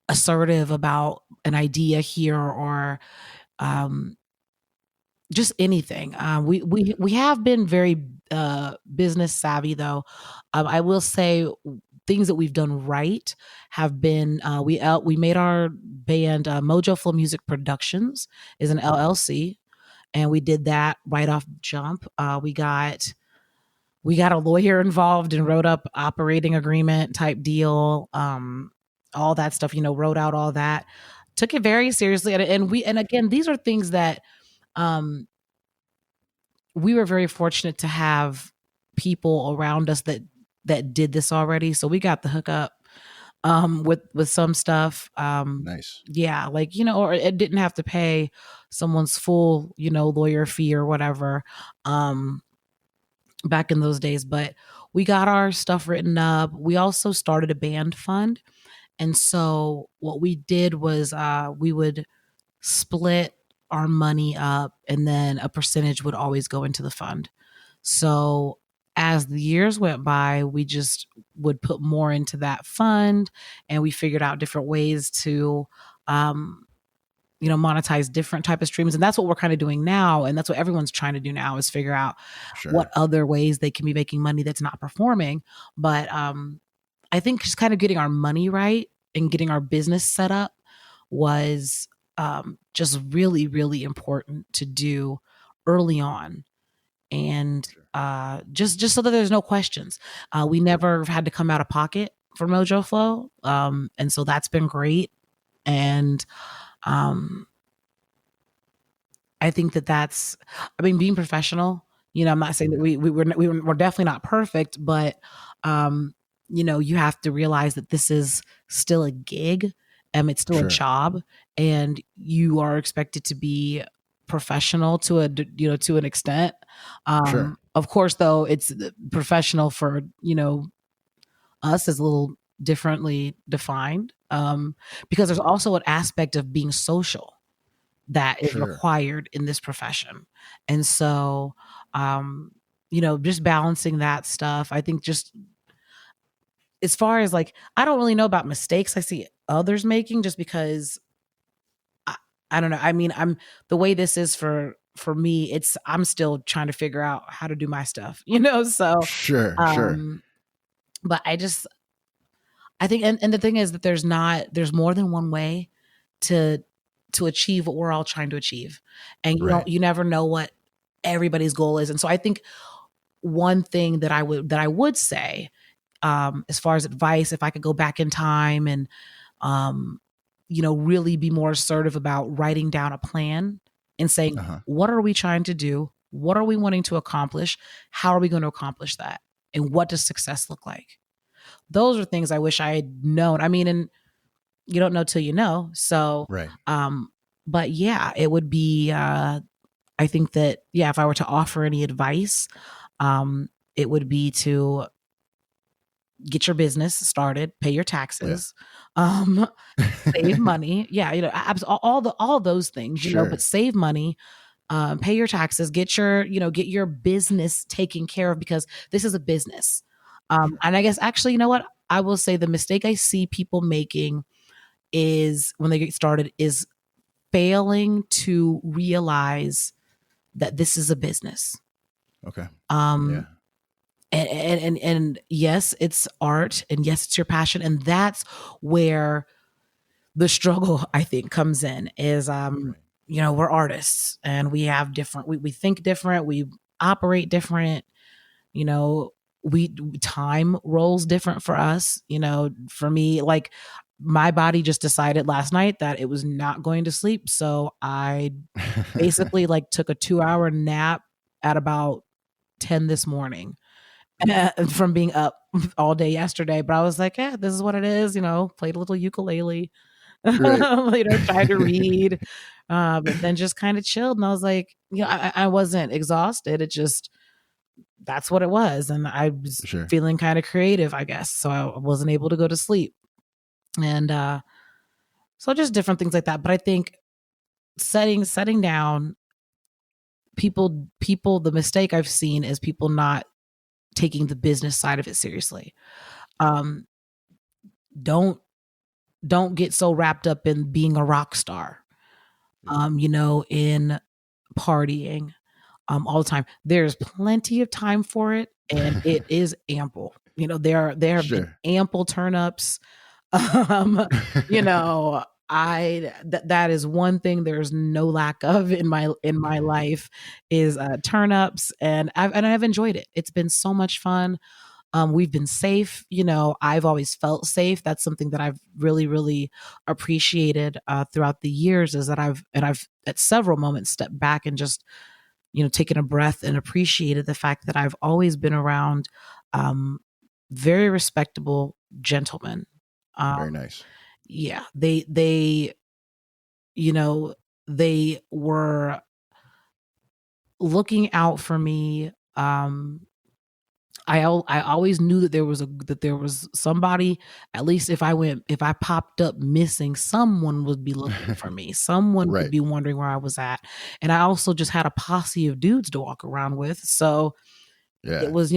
assertive about an idea here or, just anything. We have been very business savvy though. I will say things that we've done right have been we made our band Mojoflo Music Productions is an LLC, and we did that right off jump. We got a lawyer involved and wrote up operating agreement type deal, all that stuff. Wrote out all that, took it very seriously, and again, these are things that we were very fortunate to have people around us that did this already. So we got the hookup with some stuff. Nice. Yeah, like, or it didn't have to pay someone's full, lawyer fee or whatever back in those days. But we got our stuff written up. We also started a band fund. And so what we did was we would split our money up and then a percentage would always go into the fund. So as the years went by, we just would put more into that fund, and we figured out different ways to monetize different type of streams. And that's what we're kind of doing now, and that's what everyone's trying to do now, is figure out what other ways they can be making money that's not performing. But I think just kind of getting our money right and getting our business set up was just really, really important to do early on. And just so that there's no questions. We never had to come out of pocket for Mojoflo. And so that's been great. And I think that's, being professional, I'm not saying that we're definitely not perfect, but you have to realize that this is still a gig. It's still a job, and you are expected to be professional to an extent. Of course, though, it's professional for us is a little differently defined, because there's also an aspect of being social that is required in this profession. And so just balancing that stuff, I think, just as far as like, I don't really know about mistakes I see others making, just because I don't know. I'm the way this is for me, I'm still trying to figure out how to do my stuff, so but I think, and the thing is that there's more than one way to achieve what we're all trying to achieve. And you never know what everybody's goal is. And so I think one thing that I would say, as far as advice, if I could go back in time and, really be more assertive about writing down a plan and saying, what are we trying to do? What are we wanting to accomplish? How are we going to accomplish that? And what does success look like? Those are things I wish I had known. And you don't know till you know. So, but yeah, it would be, I think that, if I were to offer any advice, it would be to get your business started, pay your taxes, save money. All those things, but save money, pay your taxes, get your business taken care of, because this is a business. And I guess actually, you know what? I will say the mistake I see people making is when they get started is failing to realize that this is a business. Okay. And yes, it's art, and yes, it's your passion. And that's where the struggle, I think, comes in is, we're artists, and we have different, we think different, we operate different, time rolls different for us. For me, like, my body just decided last night that it was not going to sleep. So I basically took a 2-hour nap at about 10 this morning, from being up all day yesterday. But I was like, this is what it is, played a little ukulele, tried to read, but then just kind of chilled. And I was like, I wasn't exhausted. It just, that's what it was. And I was feeling kind of creative, I guess. So I wasn't able to go to sleep. And so just different things like that. But I think setting down, people, the mistake I've seen is people not taking the business side of it seriously. Don't get so wrapped up in being a rock star, in partying all the time. There's plenty of time for it, and it is ample. There have been ample turn-ups. That is one thing there's no lack of in my life is turn-ups, and I've enjoyed it. It's been so much fun. We've been safe. I've always felt safe. That's something that I've really, really appreciated throughout the years, is that I've at several moments stepped back and just, taken a breath and appreciated the fact that I've always been around very respectable gentlemen. Very nice. Yeah, they were looking out for me. I always knew that there was somebody, at least if I popped up missing, someone would be looking for me. Someone would be wondering where I was at. And I also just had a posse of dudes to walk around with. So, Yeah. it was,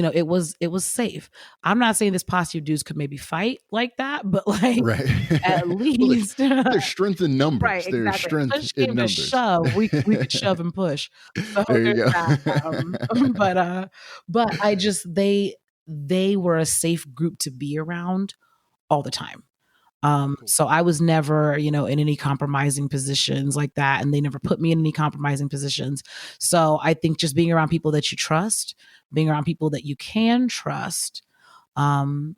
it was safe. I'm not saying this posse of dudes could maybe fight like that, but like Right. at Well, least there's strength in numbers. right, There's exactly. strength Push in came to numbers. shove, we could shove and push. So There you there's go. that. But but I just they were a safe group to be around all the time. Cool. So I was never, in any compromising positions like that, and they never put me in any compromising positions. So I think just being around people that you trust, being around people that you can trust, um,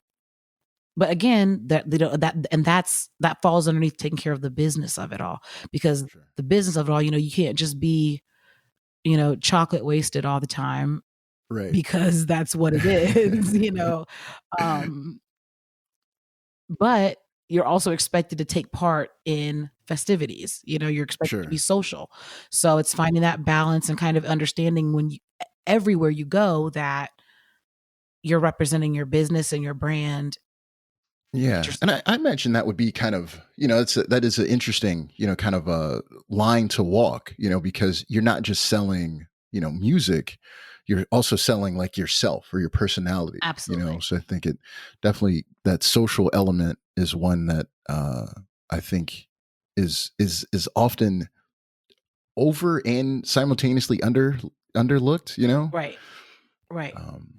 but again, that falls underneath taking care of the business of it all, because Sure. the business of it all, you can't just be, chocolate wasted all the time, Right. because that's what it is, um, but you're also expected to take part in festivities. You're expected to be Sure. social. So it's finding that balance and kind of understanding when everywhere you go, that you're representing your business and your brand. Yeah, and I mentioned that would be kind of, that is an interesting, kind of a line to walk, because you're not just selling, music, you're also selling like yourself or your personality, Absolutely. So I think it definitely, that social element is one that I think is often over and simultaneously underlooked, Right. Right. Um,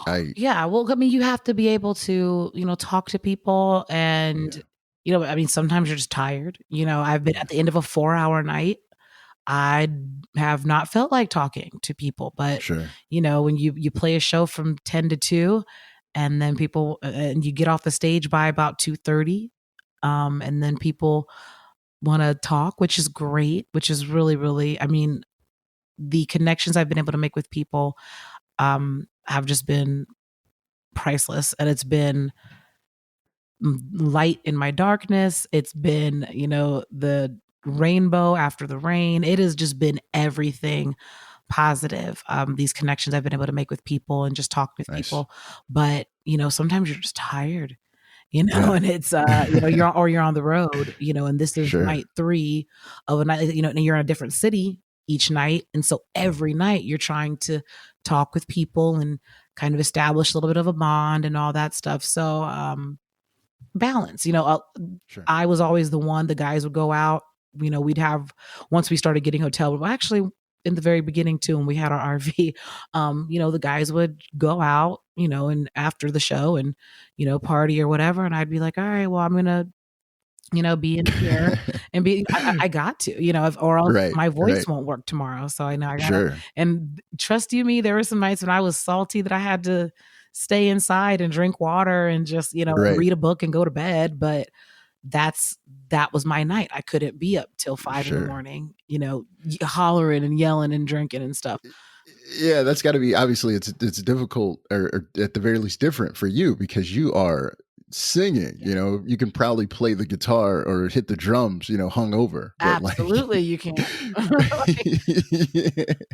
I Yeah. Well, I mean, you have to be able to, talk to people, yeah and, I mean, sometimes you're just tired. I've been yeah at the end of a 4-hour night. I have not felt like talking to people, but sure when you play a show from 10 to 2, and then people and you get off the stage by about 2:30, and then people want to talk, which is great, which is really, really, I mean, the connections I've been able to make with people have just been priceless, and it's been light in my darkness. It's been, the rainbow after the rain. It has just been everything positive. These connections I've been able to make with people and just talk with nice people. But, sometimes you're just tired, yeah and it's, you're on the road, and this is sure night 3 of a night, and you're in a different city each night. And so every night you're trying to talk with people and kind of establish a little bit of a bond and all that stuff. So, balance. sure I was always the guys would go out. We'd have, once we started getting hotel, well, actually, in the very beginning too, when we had our RV, the guys would go out, and after the show, and party or whatever, and I'd be like, all right, well, I'm gonna, be in here and be. I got to, or else right my voice right won't work tomorrow. So I know I gotta. sure And trust you me, there were some nights when I was salty that I had to stay inside and drink water and just, right read a book and go to bed. But that was my night. I couldn't be up till 5 in the sure morning, hollering and yelling and drinking and stuff. yeah that's got to be, obviously it's difficult, or at the very least different for you, because you are singing, you can probably play the guitar or hit the drums, hungover, but like Absolutely, you can.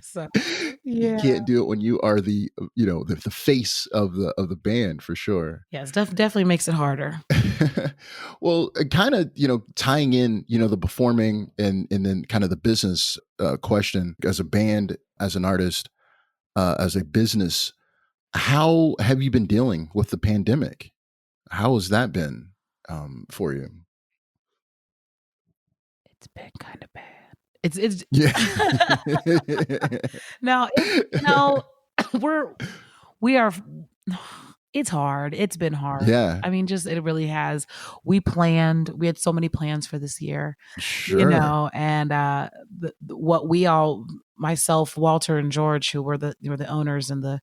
So, you yeah. can't do it when you are the, the face of the band, for sure. Yes, definitely makes it harder. Well, kind of, tying in, the performing and then kind of the business question, as a band, as an artist, as a business, how have you been dealing with the pandemic? How has that been for you? It's been kind of bad. It's Yeah. now no, we are. It's hard. It's been hard. Yeah. I mean, just it really has. We had so many plans for this year, Sure. and what we all, myself, Walter, and George, who were the owners and the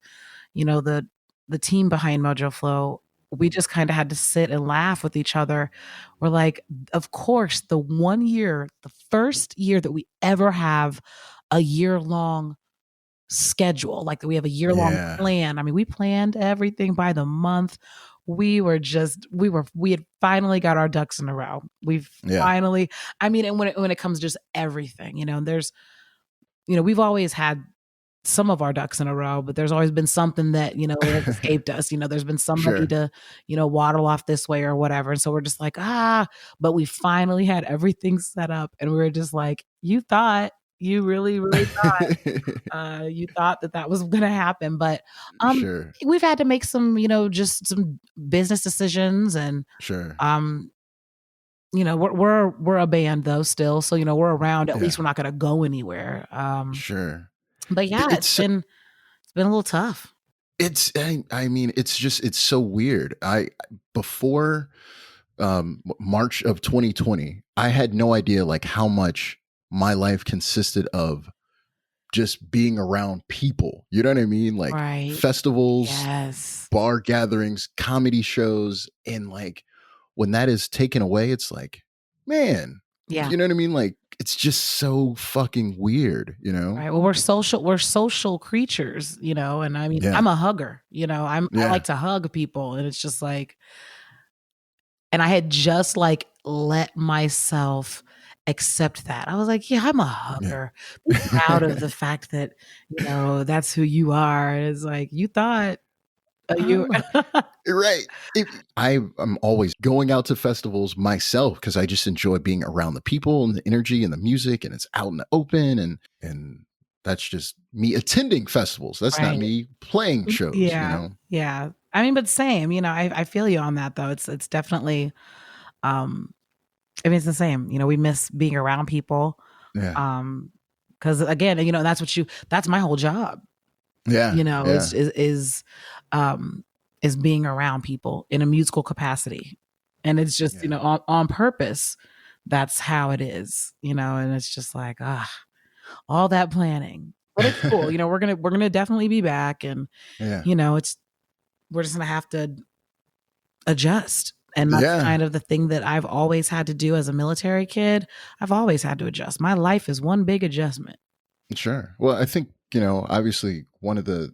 team behind Mojoflo, we just kind of had to sit and laugh with each other. We're like, of course, the first year that we ever have a year long schedule, like we have a year long Yeah. plan. I mean, we planned everything by the month. We had finally got our ducks in a row. We've Yeah. finally, I mean, and when it comes to just everything, there's, we've always had some of our ducks in a row, but there's always been something that, has escaped us. There's been somebody Sure. to, waddle off this way or whatever. And so we're just like, but we finally had everything set up, and we were just like, you thought You really, really you thought that that was going to happen, but Sure. we've had to make some, just some business decisions, and Sure. um, we're a band though still, so we're around. At Yeah. least we're not going to go anywhere. Sure. But yeah, It's it's been a little tough. I mean, it's so weird. Before March of 2020, I had no idea like how much my life consisted of just being around people. You know what I mean? Like Right. festivals, Yes. bar gatherings, comedy shows, and like when that is taken away, it's like, man, Yeah. you know what I mean? Like it's just so fucking weird, you know? Right. Well, we're social creatures, and I mean, Yeah. I'm a hugger, I Yeah. like to hug people, and it's just like, and I had just like let myself accept that. I was like, yeah, I'm a Yeah. hugger. Be proud of the fact that, that's who you are. And it's like, you thought you I'm right. I'm always going out to festivals myself because I just enjoy being around the people and the energy and the music, and it's out in the open, and that's just me attending festivals. That's not right. me playing shows, you Yeah. know. Yeah. I mean, but same, I feel you on that though. It's definitely um I mean, it's the same. We miss being around people. Yeah. Because again, that's my whole job. Yeah. Yeah. Um, is being around people in a musical capacity, and it's just Yeah. on purpose. That's how it is, and it's just like all that planning, but it's cool. We're gonna definitely be back, and Yeah. it's we're just gonna have to adjust. And that's Yeah. kind of the thing that I've always had to do as a military kid. I've always had to adjust. My life is one big adjustment. Sure. Well, I think, obviously one of the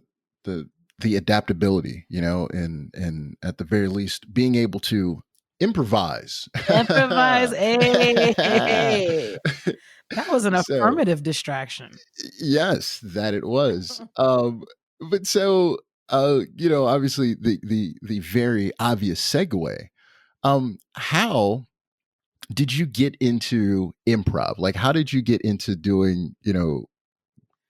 adaptability, and at the very least being able to improvise. Improvise. Hey. That was an So, affirmative distraction. yes, that it was. But so obviously the very obvious segue. How did you get into improv? Like how did you get into doing,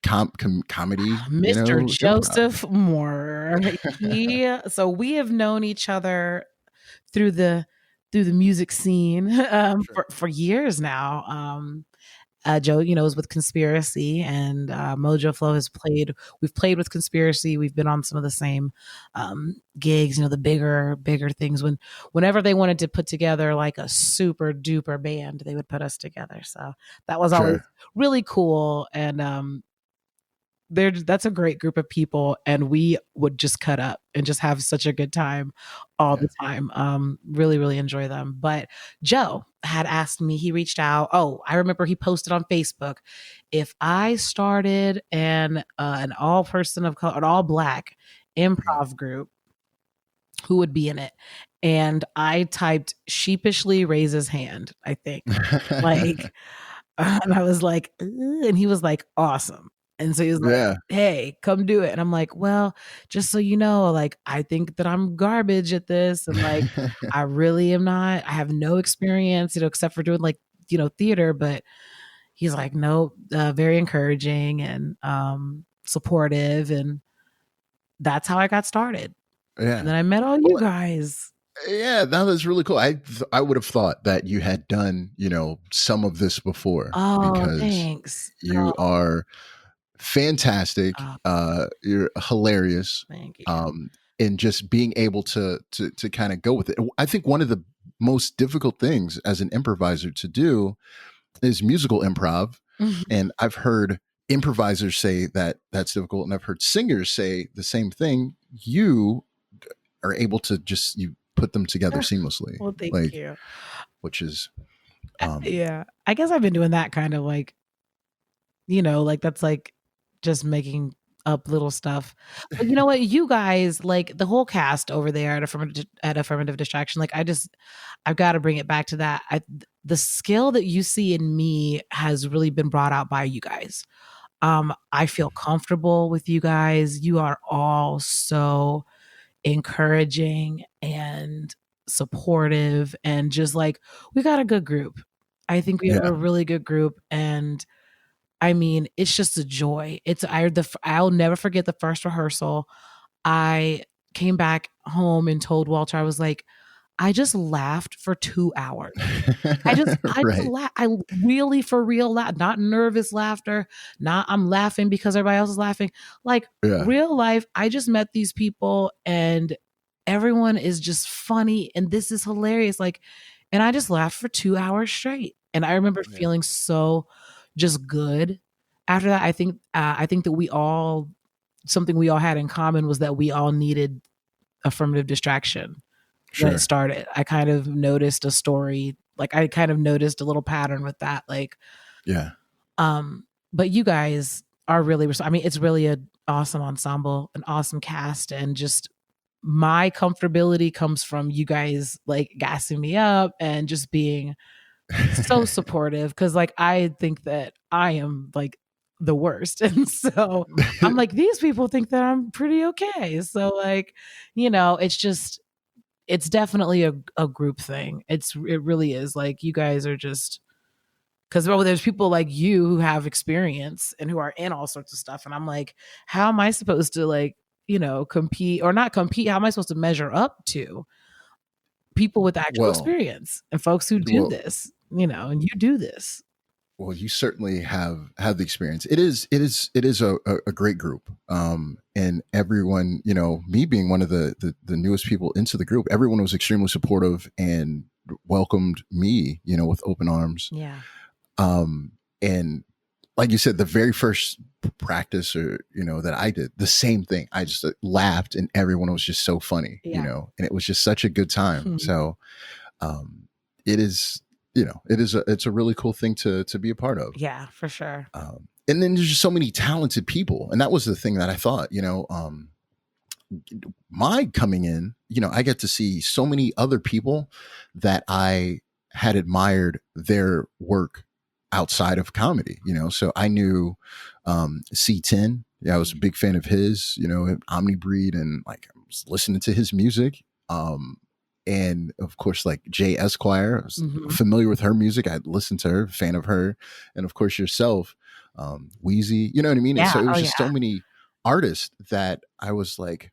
comedy, Mr. improv? Joseph Moore. So we have known each other through the music scene Sure. for years now. Joe, is with Conspiracy, and Mojoflo we've played with Conspiracy. We've been on some of the same gigs, the bigger things. Whenever they wanted to put together like a super duper band, they would put us together. So that was always Sure. really cool. And that's a great group of people, and we would just cut up and just have such a good time all Yeah. the time. Really, really enjoy them. But Joe had asked me, he reached out. Oh, I remember he posted on Facebook, if I started an all person of color, an all black Yeah. improv group, who would be in it? And I typed sheepishly raise his hand, I think. Like, and I was like, "Ugh," and he was like, awesome. And so he was like, Yeah. hey, come do it. And I'm like, well, just so you know, like, I think that I'm garbage at this. And like, I really am not. I have no experience, except for doing like, theater. But he's like, no, very encouraging and supportive. And that's how I got started. And Yeah. then I met all you Well, guys. yeah, that was really cool. I would have thought that you had done, some of this before Oh, because thanks. you Oh, are fantastic. oh, You're hilarious. thank you. Um, and just being able to kind of go with it. I think one of the most difficult things as an improviser to do is musical improv. And I've heard improvisers say that that's difficult, and I've heard singers say the same thing. You are able to just you put them together seamlessly, Well, thank like you. which is um Yeah. I guess I've been doing that kind of like, like that's like just making up little stuff. But you know what? You guys, like the whole cast over there at affirmative distraction, like I've got to bring it back to that. The skill that you see in me has really been brought out by you guys. I feel comfortable with you guys. You are all so encouraging and supportive, and just like we got a good group. I think we have yeah, a really good group, and I mean, it's just a joy. I'll never forget the first rehearsal. I came back home and told Walter, I was like, I just laughed for 2 hours. I just Right. laugh. I really for real laugh, not nervous laughter, not I'm laughing because everybody else is laughing. Like Yeah. real life, I just met these people and everyone is just funny and this is hilarious. Like, and I just laughed for 2 hours straight. And I remember Yeah. feeling so just good after that. I think that something we all had in common was that we all needed affirmative distraction when it Sure. started. I kind of noticed a story, like I kind of noticed a little pattern with that. Like, Yeah. but you guys are really, I mean, it's really an awesome ensemble, an awesome cast, and just my comfortability comes from you guys like gassing me up and just being so supportive because like I think that I am like the worst. And so I'm like, these people think that I'm pretty okay. So like, it's definitely a group thing. It really is. Like you guys are just because there's people like you who have experience and who are in all sorts of stuff. And I'm like, how am I supposed to like, compete or not compete? How am I supposed to measure up to people with actual Well, experience and folks who do well, this, and you do this. well, you certainly have the experience. It is a great group. And everyone, me being one of the newest people into the group, everyone was extremely supportive and welcomed me, with open arms. Yeah. And like you said, the very first practice that I did, the same thing. I just laughed and everyone was just so funny, Yeah. and it was just such a good time. So, it is, it's a really cool thing to be a part of. Yeah, for sure. And then there's just so many talented people. And that was the thing that I thought, my coming in, I get to see so many other people that I had admired their work outside of comedy, so I knew C10. Yeah, I was a big fan of his, Omnibreed, and like I was listening to his music. And of course, like Jay Esquire, I was familiar with her music. I'd listened to her, fan of her, and of course yourself, Wheezy. You know what I mean? And Yeah. so it was Oh, just yeah. so many artists that I was like,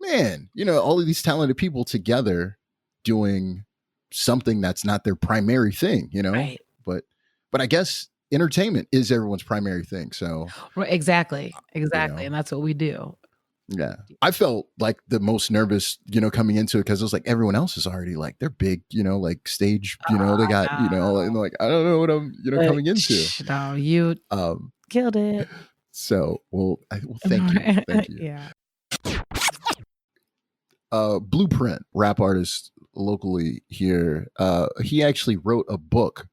man, all of these talented people together doing something that's not their primary thing, Right. but I guess entertainment is everyone's primary thing. So Exactly. you Exactly. know, And that's what we do. yeah, I felt like the most nervous, coming into it because it was like everyone else is already like they're big, like stage, they got, and like I don't know what I'm, coming into. No, you killed it. So thank you, thank you. Yeah. Blueprint, rap artist locally here. He actually wrote a book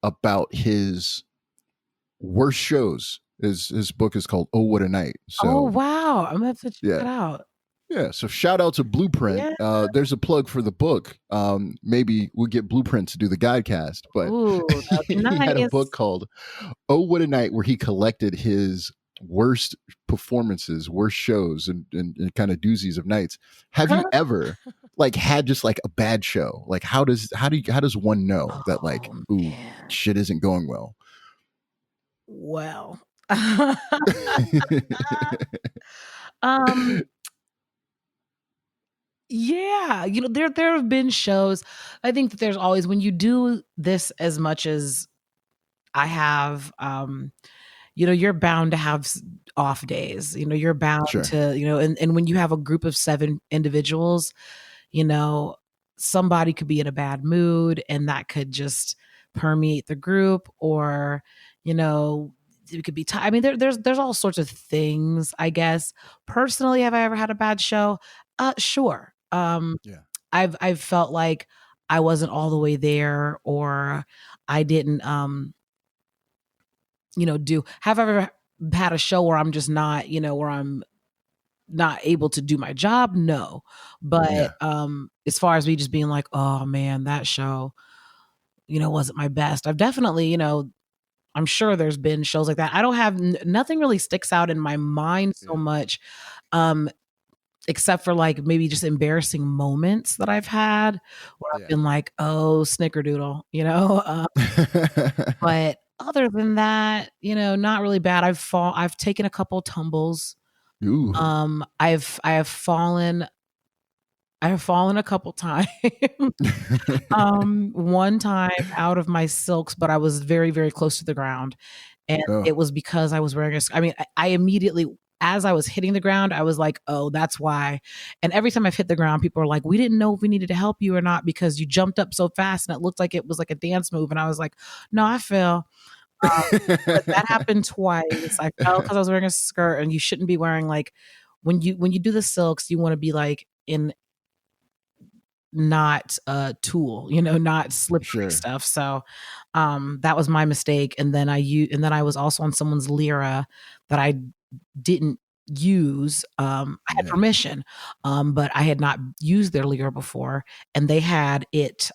about his worst shows. His book is called "Oh What a Night." So, Oh wow, I'm gonna have to check yeah, it out. yeah. So shout out to Blueprint. Yeah. There's a plug for the book. Maybe we'll get Blueprint to do the GawdCast, but Ooh, that'd be he had a nice. book called "Oh What a Night," where he collected his worst performances, worst shows, and kind of doozies of nights. Have you ever like had just like a bad show? Like how does one know that like, Oh, ooh, man. shit isn't going well? Well. um yeah, there have been shows. I think that there's always when you do this as much as I have, you're bound to have off days. You're bound Sure. to, and when you have a group of 7 individuals, somebody could be in a bad mood and that could just permeate the group, or, it could be I mean, there's all sorts of things, I guess. Personally, have I ever had a bad show? Sure. Yeah. I've felt like I wasn't all the way there, or I didn't have I ever had a show where I'm just not, where I'm not able to do my job? No. But Yeah. as far as me just being like, oh man, that show, wasn't my best. I've definitely, I'm sure there's been shows like that. I don't have nothing really sticks out in my mind so Yeah. much, except for like maybe just embarrassing moments that I've had where I've Yeah. been like, oh, snickerdoodle, but other than that, not really bad. I've taken a couple tumbles. Ooh. I have fallen a couple times. One time out of my silks, but I was very, very close to the ground. And Oh, it was because I was wearing I immediately, as I was hitting the ground, I was like, oh, that's why. And every time I've hit the ground, people are like, we didn't know if we needed to help you or not because you jumped up so fast and it looked like it was like a dance move. And I was like, no, I fell. But that happened twice. I fell because I was wearing a skirt, and you shouldn't be wearing like when you do the silks, you want to be like in not tulle, not slippery sure. stuff. So that was my mistake. And then I was also on someone's lyra that I didn't use. I had Yeah. permission, but I had not used their lyra before, and they had it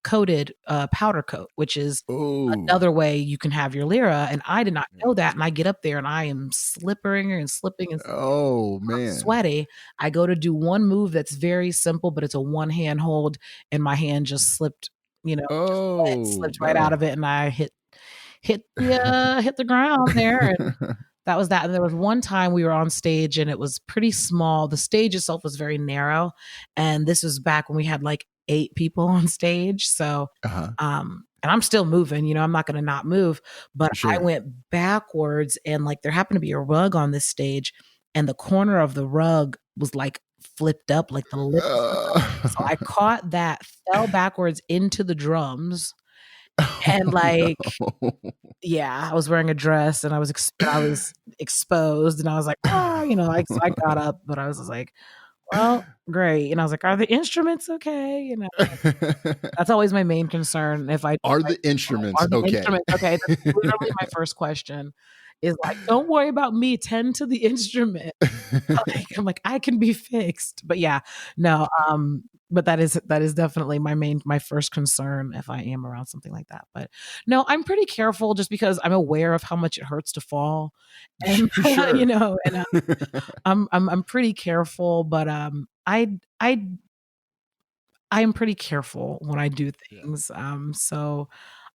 coated powder coat, which is Oh, another way you can have your lyra. And I did not know that. And I get up there and I am slipping and slipping and oh man. sweaty. I go to do one move that's very simple, but it's a one hand hold, and my hand just slipped, just Oh slipped right out no. of it, and I hit the ground there, and that was that. And there was one time we were on stage, and it was pretty small. The stage itself was very narrow, and this was back when we had like 8 people on stage. So, Uh-huh. and I'm still moving, I'm not going to not move, but I Sure. went backwards, and like there happened to be a rug on this stage, and the corner of the rug was like flipped up, like the lip was flipped up. So I caught that, fell backwards into the drums, and Oh like, no. yeah, I was wearing a dress, and I was exposed, and I was like, oh, so I got up, but I was just like, well, great. And I was like, are the instruments okay? That's always my main concern. If I Are like, the instruments are the okay? instruments okay? That's literally my first question is like, don't worry about me, tend to the instrument. Like, I'm like, I can be fixed. But yeah, no, but that is definitely my first concern if I am around something like that. But no, I'm pretty careful just because I'm aware of how much it hurts to fall. And Sure. and I'm pretty careful, but I'm pretty careful when I do Yeah. things. So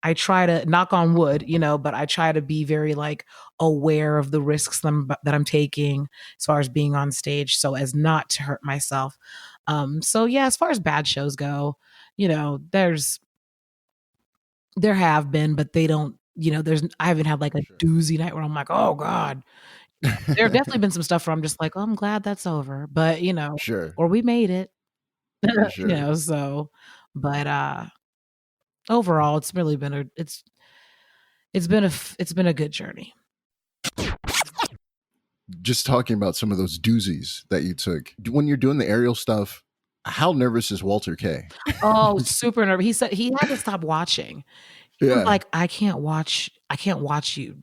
I try to knock on wood, but I try to be very like aware of the risks that I'm taking as far as being on stage so as not to hurt myself. So yeah, as far as bad shows go, there have been, but they don't, I haven't had like a Sure. doozy night where I'm like, oh God. There have definitely been some stuff where I'm just like, oh, I'm glad that's over. But, Sure. or we made it. Sure. So but overall it's really been it's been a good journey. Just talking about some of those doozies that you took. When you're doing the aerial stuff, how nervous is Walter K? Oh, super nervous. He said he had to stop watching. He was Yeah. like, I can't watch you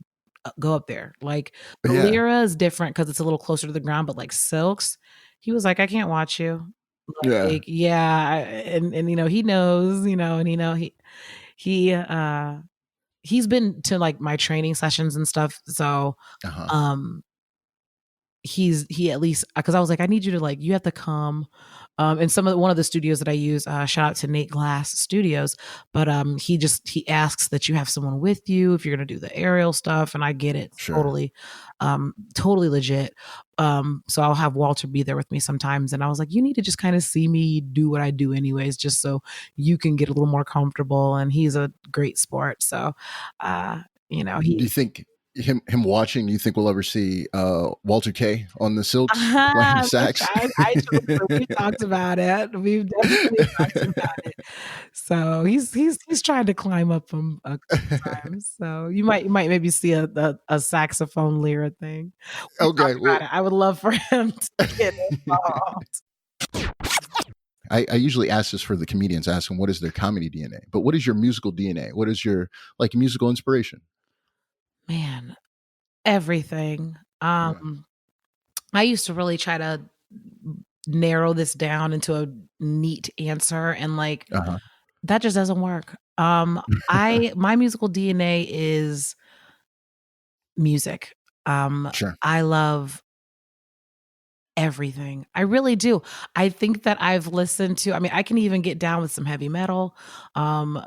go up there. Like the Yeah. lyra is different because it's a little closer to the ground, but like silks, he was like, I can't watch you. Yeah. Like, yeah, and he knows, and he he's been to like my training sessions and stuff. So Uh-huh. um he at least, because I was like, I need you to like, you have to come. And one of the studios that I use, shout out to Nate Glass Studios, but he asks that you have someone with you if you're gonna do the aerial stuff, and I get it Sure. totally legit. So I'll have Walter be there with me sometimes, and I was like, you need to just kind of see me do what I do anyways, just so you can get a little more comfortable. And he's a great sport, so Do you think him watching, do you think we'll ever see Walter K on the Silks playing sax? I we talked about it. We've definitely talked about it. So he's trying to climb up a couple times. So you might maybe see a saxophone lyra thing. We Okay. talked about Well, it. I would love for him to get involved. I usually ask this for the comedians, ask them what is their comedy DNA, but what is your musical DNA? What is your like musical inspiration? Man, everything. Yeah. I used to really try to narrow this down into a neat answer, and like Uh-huh. that just doesn't work. My musical DNA is music. Sure. I love everything. I really do. I think that I've listened to, I mean, I can even get down with some heavy metal. Um,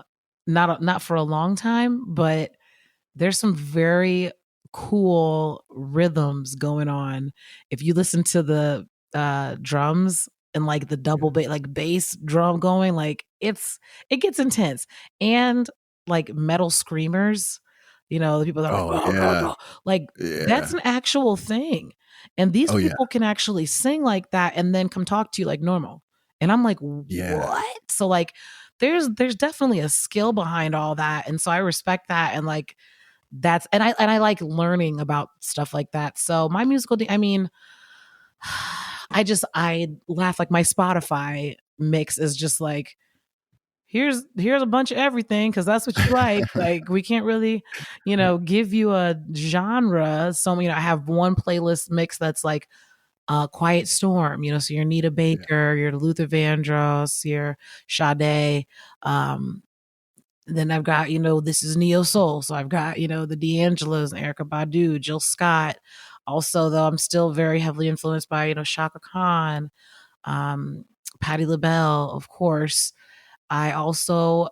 not for a long time, but there's some very cool rhythms going on. If you listen to the drums and like the double bass, like bass drum going, like it gets intense. And like metal screamers, the people that are like, Oh "Go, go, yeah, go," like that's yeah. an actual thing. And these Oh yeah, people can actually sing like that and then come talk to you like normal. And I'm like, yeah. what? So like there's definitely a skill behind all that. And so I respect that. And like I like learning about stuff like that. So my I mean, I laugh, like my Spotify mix is just like, here's a bunch of everything because that's what you like. Like we can't really, give you a genre. So I have one playlist mix that's like Quiet Storm, so your Nita Yeah. Baker, your Luther Vandross, your Sade. Then I've got, this is neo soul. So I've got, the D'Angelos, Erica Badu, Jill Scott. Also, though, I'm still very heavily influenced by, Shaka Khan, um, Patti LaBelle, of course. I also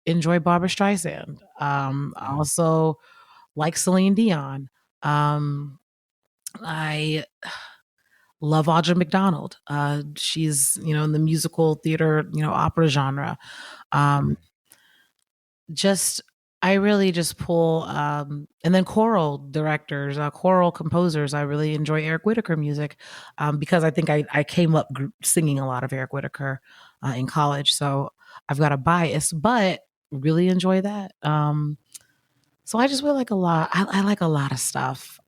enjoy Barbara Streisand. I Yeah. also like Celine Dion. I love Audra McDonald. She's, in the musical theater, opera genre. Um, just I really just pull and then choral directors, choral composers. I really enjoy Eric Whitacre music because I think I came up singing a lot of Eric Whitacre in college, so I've got a bias, but really enjoy that. So I just really like a lot. I like a lot of stuff.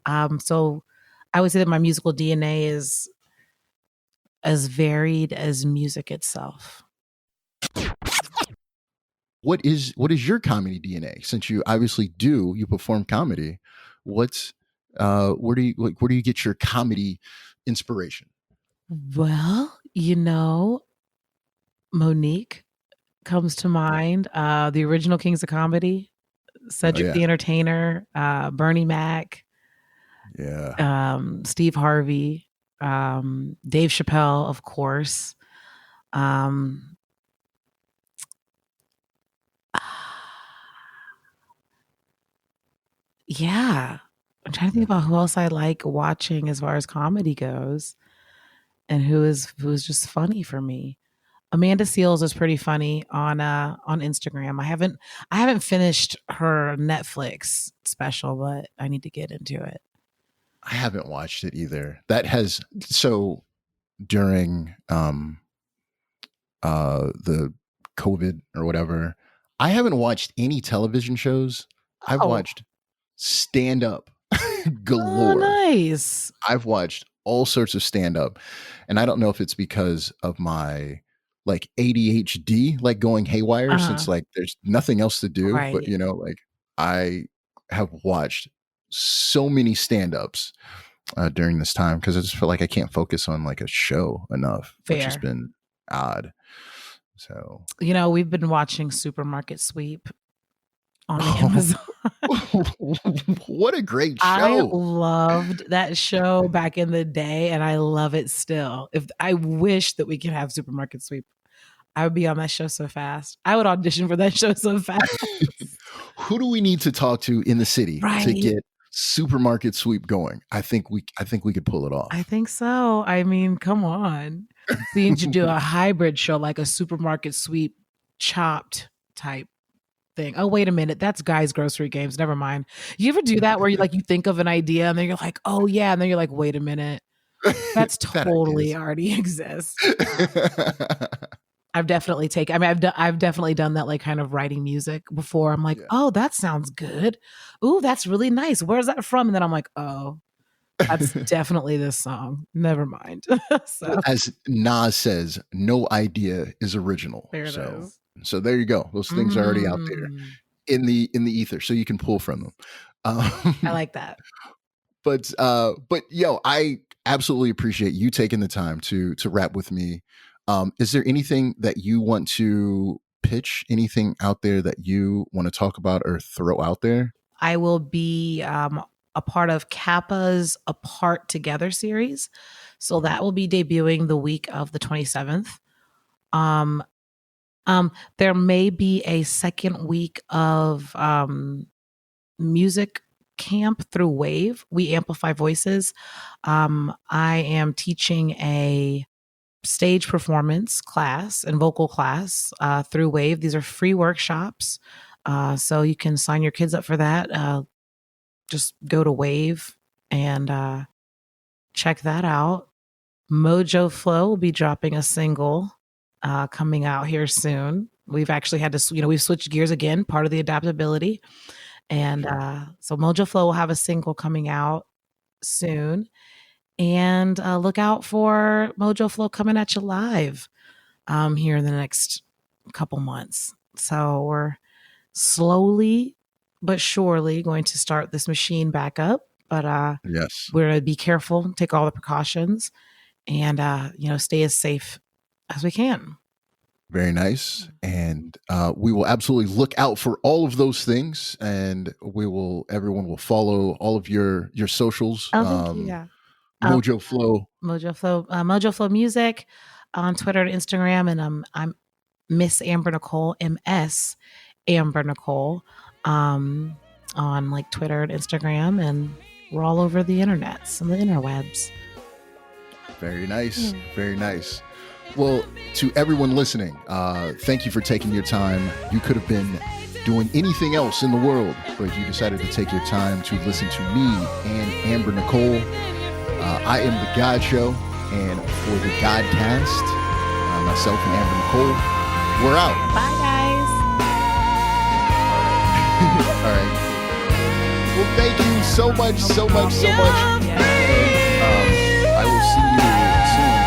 So I would say that my musical DNA is as varied as music itself. What is your comedy DNA? Since you obviously you perform comedy, what's where do you get your comedy inspiration? Well, Monique comes to mind. The original Kings of Comedy, Oh Cedric yeah, the Entertainer, Bernie Mac, yeah, Steve Harvey, Dave Chappelle, of course. Um, yeah, I'm trying to think yeah. about who else I like watching as far as comedy goes, and who is just funny for me. Amanda Seales is pretty funny on Instagram. I haven't finished her Netflix special, but I need to get into it. I haven't watched it either. That has so during the COVID or whatever, I haven't watched any television shows. I've Oh, watched stand up oh, galore. nice. I've watched all sorts of stand up, and I don't know if it's because of my like ADHD, like going haywire, Uh-huh. since like there's nothing else to do. But Right. like I have watched so many stand ups during this time because I just feel like I can't focus on like a show enough, which has Fair. been odd. So, We've been watching Supermarket Sweep on Amazon. what a great I show! loved that show back in the day, and I love it still. If I wish that we could have Supermarket Sweep, I would be on that show so fast. I would audition for that show so fast. Who do we need to talk to in the city to Right. get supermarket sweep going? I think we could pull it I off. think so. I mean, come on. We need to do a hybrid show, like a Supermarket Sweep chopped type thing. Oh, wait a minute. That's Guys Grocery Games. Never mind. You ever do that where you think of an idea and then you're like, oh yeah, and then you're like, wait a minute. That's That idea totally is. already exists. I've definitely taken. I mean, I've definitely done that, like kind of writing music before. I'm like, Yeah. oh, that sounds good. Ooh, that's really nice. Where's that from? And then I'm like, oh, that's definitely this song. Never mind. So As Nas says, no idea is original. there it So, is. so there you go. Those things are already out there Mm, in the ether, so you can pull from them. I Um, like that. but yo, I absolutely appreciate you taking the time to rap with me. Is there anything that you want to pitch? Anything out there that you want to talk about or throw out there? I will be a part of Kappa's Apart Together series. So that will be debuting the week of the 27th. Um, There may be a second week of music camp through Wave. We amplify voices. I am teaching a stage performance class and vocal class through Wave. These are free workshops. So you can sign your kids up for that. Just go to Wave and check that out. Mojoflo will be dropping a single coming out here soon. We've actually had to, we've switched gears again, part of the adaptability. And so Mojoflo will have a single coming out soon. And look out for Mojoflo coming at you live here in the next couple months. So we're slowly but surely going to start this machine back up. But yes, we're going to be careful, take all the precautions, and stay as safe as we can. Very nice. And we will absolutely look out for all of those things, and everyone will follow all of your socials. Oh, thank you. Yeah. Mojoflo. Mojoflo Music on Twitter and Instagram, and I'm Miss Amber Knicole, MS Amber Knicole, on like Twitter and Instagram, and we're all over the internets and the interwebs. Very nice. Yeah. Very nice. Well, to everyone listening, thank you for taking your time. You could have been doing anything else in the world, but you decided to take your time to listen to me and Amber Knicole. I am The God Show, and for the ThaGawdCast, myself and Amber Knicole, we're out. Bye, guys. All right. Well, thank you so much. I will see you soon. Are you doing this next show?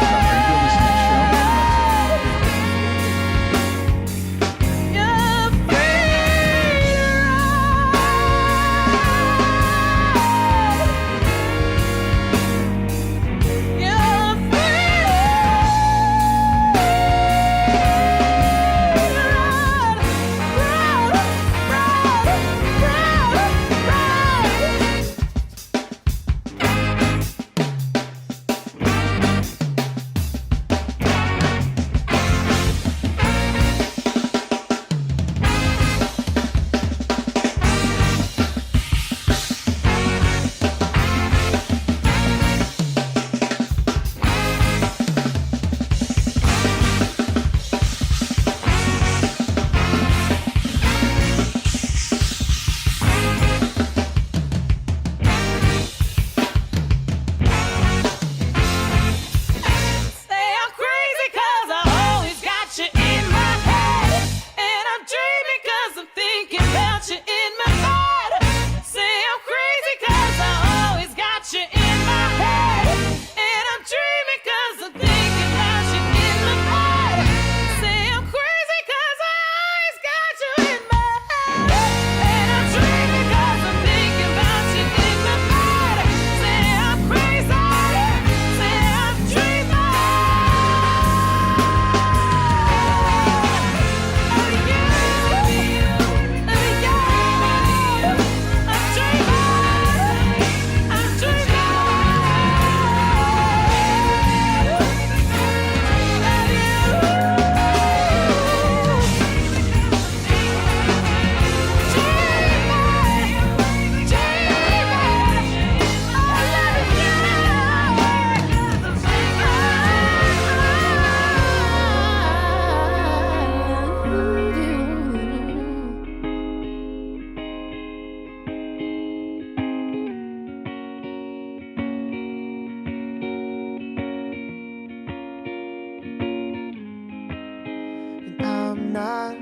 not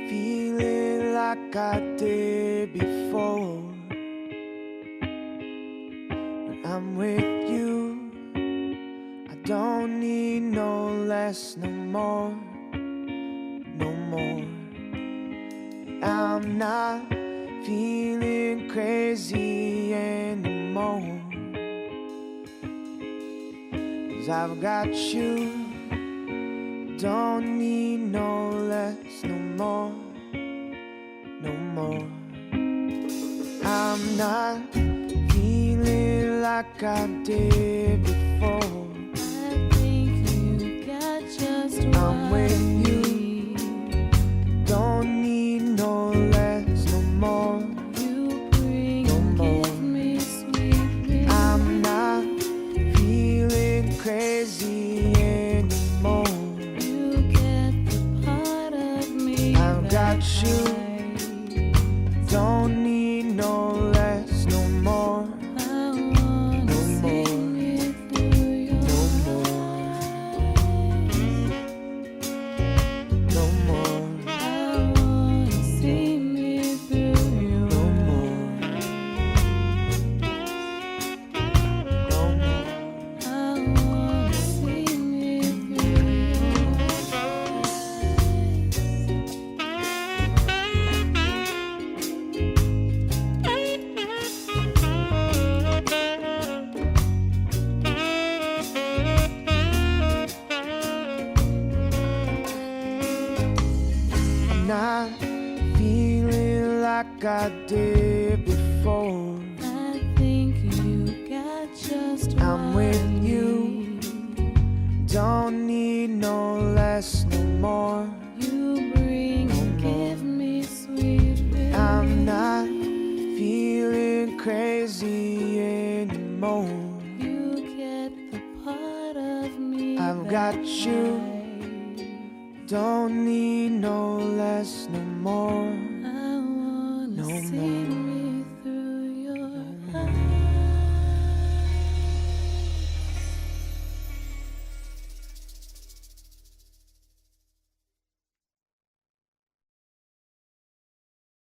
feeling like I did before. When I'm with you, I don't need no less, no more, no more. I'm not feeling crazy anymore, 'cause I've got you. Don't need no less, no more, no more. I'm not feeling like I did before. I think you got just what I'm with you. I did before. I think you got just I'm with you. Don't need no less, no more. You bring and give me sweet relief. I'm not feeling crazy anymore. You get the part of me I've got you. Don't need no